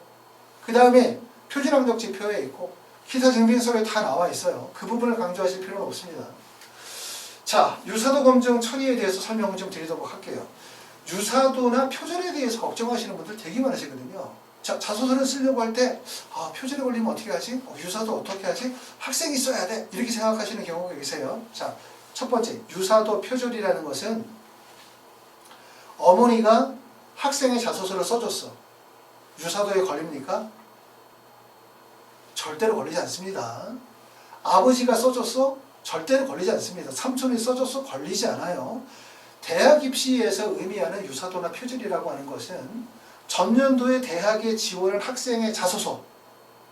그 다음에 표준학력 지표에 있고 기타 증빙서에 다 나와 있어요. 그 부분을 강조하실 필요는 없습니다. 자, 유사도 검증 처리에 대해서 설명을 좀 드리도록 할게요. 유사도나 표절에 대해서 걱정하시는 분들 되게 많으시거든요. 자, 자소서를 쓰려고 할 때 표절에 걸리면 어떻게 하지? 유사도 어떻게 하지? 학생이 써야 돼. 이렇게 생각하시는 경우가 계세요. 자, 첫 번째, 유사도 표절이라는 것은 어머니가 학생의 자소서를 써줬어. 유사도에 걸립니까? 절대로 걸리지 않습니다. 아버지가 써줬어? 절대로 걸리지 않습니다. 삼촌이 써줬어? 걸리지 않아요. 대학 입시에서 의미하는 유사도나 표절이라고 하는 것은 전년도에 대학에 지원한 학생의 자소서,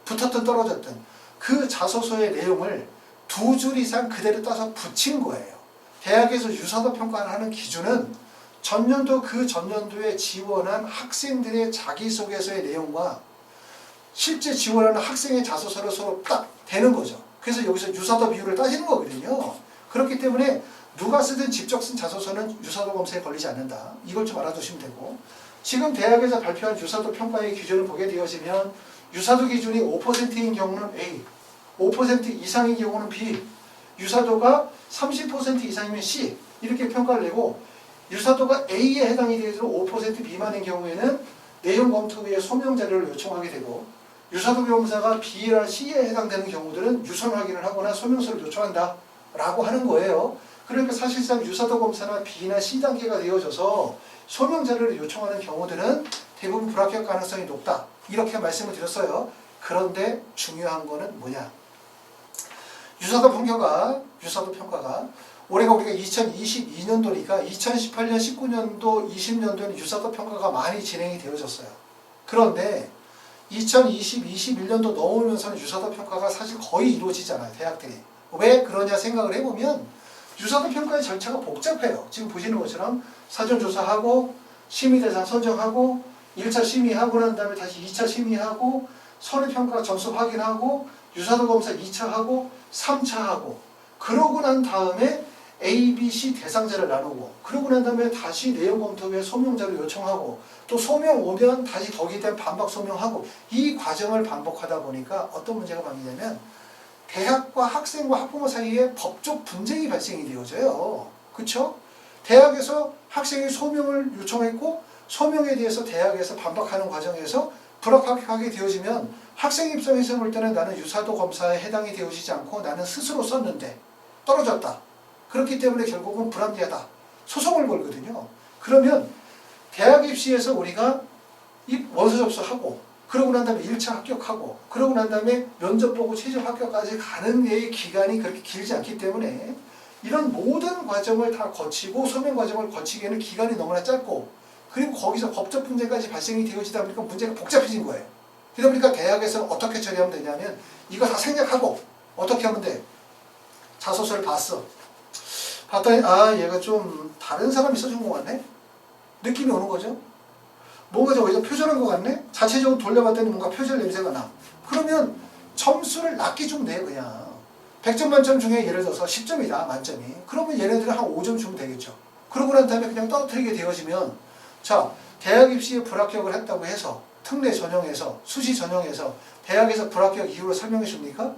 붙었든 떨어졌든 그 자소서의 내용을 2줄 이상 그대로 따서 붙인 거예요. 대학에서 유사도 평가를 하는 기준은 전년도 그 전년도에 지원한 학생들의 자기소개서의 내용과 실제 지원하는 학생의 자소서로 서로 딱 되는 거죠. 그래서 여기서 유사도 비율을 따지는 거거든요. 그렇기 때문에 누가 쓰든 직접 쓴 자소서는 유사도 검사에 걸리지 않는다. 이걸 좀 알아두시면 되고, 지금 대학에서 발표한 유사도 평가의 기준을 보게 되어지면 유사도 기준이 5%인 경우는 A, 5% 이상인 경우는 B, 유사도가 30% 이상이면 C 이렇게 평가를 내고 유사도가 A에 해당이 되어서 5% 미만인 경우에는 내용 검토 후에 소명 자료를 요청하게 되고 유사도 검사가 B나 C에 해당되는 경우들은 유선 확인을 하거나 소명서를 요청한다 라고 하는 거예요. 그러니까 사실상 유사도 검사나 B나 C 단계가 되어져서 소명 자료를 요청하는 경우들은 대부분 불합격 가능성이 높다 이렇게 말씀을 드렸어요. 그런데 중요한 거는 뭐냐, 유사도 평가가 올해가 우리가 2022년도니까 2018년, 19년도, 20년도에는 유사도 평가가 많이 진행이 되어졌어요. 그런데 2020, 21년도 넘으면서는 유사도 평가가 사실 거의 이루어지잖아요. 대학들이. 왜 그러냐 생각을 해보면 유사도 평가의 절차가 복잡해요. 지금 보시는 것처럼 사전조사하고 심의대상 선정하고 1차 심의하고 난 다음에 다시 2차 심의하고 서류 평가 점수 확인하고 유사도 검사 2차 하고 3차 하고 그러고 난 다음에 A, B, C 대상자를 나누고 그러고 난 다음에 다시 내용 검토 후에 소명자를 요청하고 또 소명 오면 다시 거기에 대한 반박 소명하고 이 과정을 반복하다 보니까 어떤 문제가 생기냐면 대학과 학생과 학부모 사이에 법적 분쟁이 발생이 되어져요. 그렇죠? 대학에서 학생이 소명을 요청했고 소명에 대해서 대학에서 반박하는 과정에서 불합격하게 되어지면 학생 입장에서 볼 때는 나는 유사도 검사에 해당이 되어지지 않고 나는 스스로 썼는데 떨어졌다. 그렇기 때문에 결국은 불합리하다. 소송을 걸거든요. 그러면 대학 입시에서 우리가 원서 접수하고 그러고 난 다음에 1차 합격하고 그러고 난 다음에 면접 보고 최종 합격까지 가는 데의 기간이 그렇게 길지 않기 때문에 이런 모든 과정을 다 거치고 소명 과정을 거치기에는 기간이 너무나 짧고 그리고 거기서 법적 분쟁까지 발생이 되어지다 보니까 문제가 복잡해진 거예요. 그러다 보니까 대학에서 어떻게 처리하면 되냐면 이거 다 생략하고 어떻게 하면 돼? 자소서를 봤어. 봤더니 얘가 좀 다른 사람이 써준 것 같네? 느낌이 오는 거죠. 뭔가 좀 어디서 표절한 것 같네? 자체적으로 돌려봤더니 뭔가 표절 냄새가 나. 그러면 점수를 낮게 주면 돼 그냥. 100점 만점 중에 예를 들어서 10점이다 만점이. 그러면 얘네들은 한 5점 주면 되겠죠. 그러고 난 다음에 그냥 떨어뜨리게 되어지면 자 대학 입시에 불합격을 했다고 해서 특례 전형에서 수시 전형에서 대학에서 불합격 이유를 설명해 줍니까?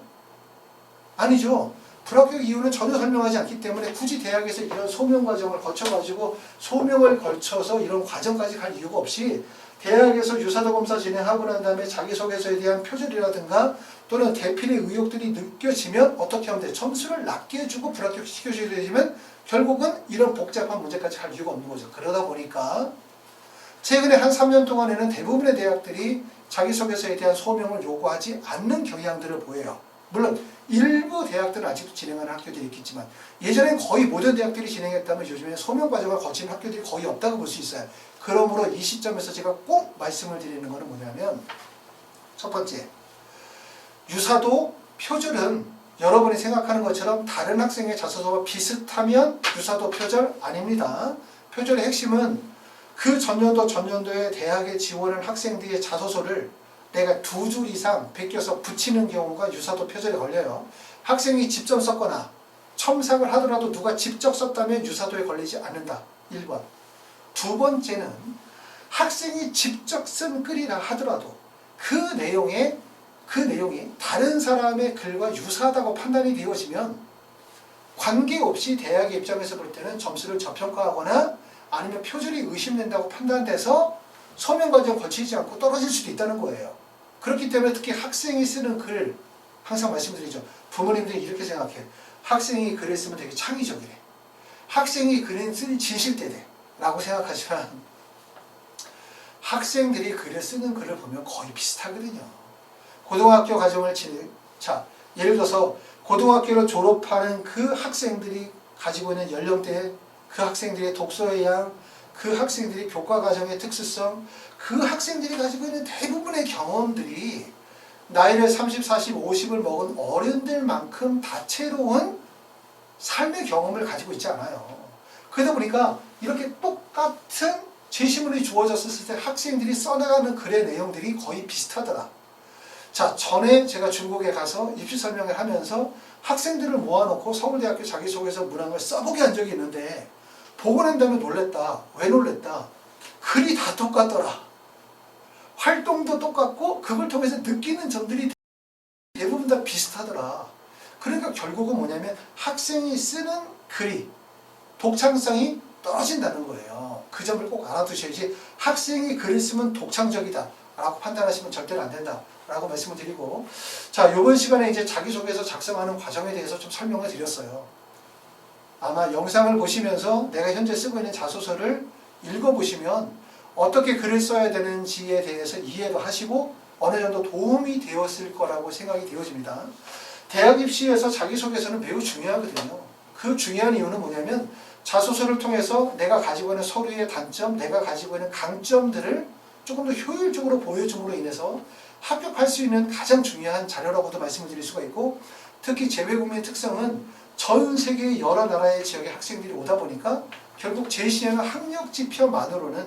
아니죠. 불합격 이유는 전혀 설명하지 않기 때문에 굳이 대학에서 이런 소명 과정을 거쳐가지고 소명을 걸쳐서 이런 과정까지 갈 이유가 없이 대학에서 유사도 검사 진행하고 난 다음에 자기소개서에 대한 표절이라든가 또는 대필의 의혹들이 느껴지면 어떻게 하면 돼? 점수를 낮게 주고 불합격시켜줘야 되지만 결국은 이런 복잡한 문제까지 할 이유가 없는 거죠. 그러다 보니까 최근에 한 3년 동안에는 대부분의 대학들이 자기소개서에 대한 소명을 요구하지 않는 경향들을 보여요. 물론 일부 대학들은 아직도 진행하는 학교들이 있겠지만 예전엔 거의 모든 대학들이 진행했다면 요즘에 소명 과정을 거치는 학교들이 거의 없다고 볼 수 있어요. 그러므로 이 시점에서 제가 꼭 말씀을 드리는 것은 뭐냐면 첫 번째, 유사도 표절은 여러분이 생각하는 것처럼 다른 학생의 자소서와 비슷하면 유사도 표절 아닙니다. 표절의 핵심은 그 전년도에 대학에 지원한 학생들의 자소서를 내가 2줄 이상 베껴서 붙이는 경우가 유사도 표절에 걸려요. 학생이 직접 썼거나 첨삭을 하더라도 누가 직접 썼다면 유사도에 걸리지 않는다. 1번. 두 번째는 학생이 직접 쓴 글이라 하더라도 그 내용이 다른 사람의 글과 유사하다고 판단이 되어지면 관계없이 대학의 입장에서 볼 때는 점수를 저평가하거나 아니면 표절이 의심된다고 판단돼서 소명 과정 거치지 않고 떨어질 수도 있다는 거예요. 그렇기 때문에 특히 학생이 쓰는 글 항상 말씀드리죠. 부모님들이 이렇게 생각해요. 학생이 글을 쓰면 되게 창의적이래. 학생이 글을 쓸 진실되대 라고 생각하지만 학생들이 글을 쓰는 글을 보면 거의 비슷하거든요. 고등학교 과정을 예를 들어서 고등학교를 졸업하는 그 학생들이 가지고 있는 연령대, 그 학생들의 독서의 양, 그 학생들이 교과 과정의 특수성, 그 학생들이 가지고 있는 대부분의 경험들이 나이를 30, 40, 50을 먹은 어른들만큼 다채로운 삶의 경험을 가지고 있지 않아요. 그러다 보니까 이렇게 똑같은 제시문이 주어졌을 때 학생들이 써나가는 글의 내용들이 거의 비슷하더라. 자, 전에 제가 중국에 가서 입시 설명을 하면서 학생들을 모아놓고 서울대학교 자기소개서 문항을 써보게 한 적이 있는데 보고 난 다음에 놀랬다. 왜 놀랬다? 글이 다 똑같더라. 활동도 똑같고 그걸 통해서 느끼는 점들이 대부분 다 비슷하더라. 그러니까 결국은 뭐냐면 학생이 쓰는 글이 독창성이 떨어진다는 거예요. 그 점을 꼭 알아두셔야지 학생이 글을 쓰면 독창적이다 라고 판단하시면 절대로 안 된다 라고 말씀을 드리고, 자, 이번 시간에 이제 자기소개서 작성하는 과정에 대해서 좀 설명을 드렸어요. 아마 영상을 보시면서 내가 현재 쓰고 있는 자소서를 읽어보시면 어떻게 글을 써야 되는지에 대해서 이해도 하시고 어느 정도 도움이 되었을 거라고 생각이 되어집니다. 대학 입시에서 자기소개서는 매우 중요하거든요. 그 중요한 이유는 뭐냐면 자소서를 통해서 내가 가지고 있는 서류의 단점, 내가 가지고 있는 강점들을 조금 더 효율적으로 보여줌으로 인해서 합격할 수 있는 가장 중요한 자료라고도 말씀을 드릴 수가 있고, 특히 재외국민의 특성은 전 세계 여러 나라의 지역의 학생들이 오다 보니까 결국 제시하는 학력 지표만으로는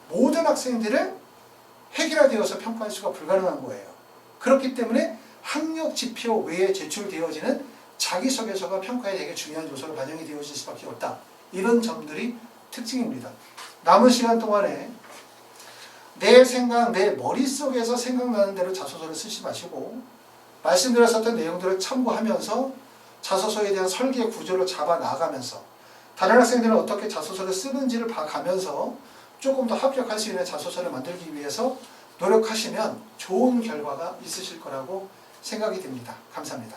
모든 학생들을 획일화되어서 평가할 수가 불가능한 거예요. 그렇기 때문에 학력 지표 외에 제출되어지는 자기소개서가 평가에 되게 중요한 요소로 반영이 되어질 수밖에 없다. 이런 점들이 특징입니다. 남은 시간 동안에 내 생각, 내 머릿속에서 생각나는 대로 자소서를 쓰지 마시고 말씀드렸었던 내용들을 참고하면서 자소서에 대한 설계 구조를 잡아 나가면서 다른 학생들은 어떻게 자소서를 쓰는지를 봐가면서 조금 더 합격할 수 있는 자소서를 만들기 위해서 노력하시면 좋은 결과가 있으실 거라고 생각이 듭니다. 감사합니다.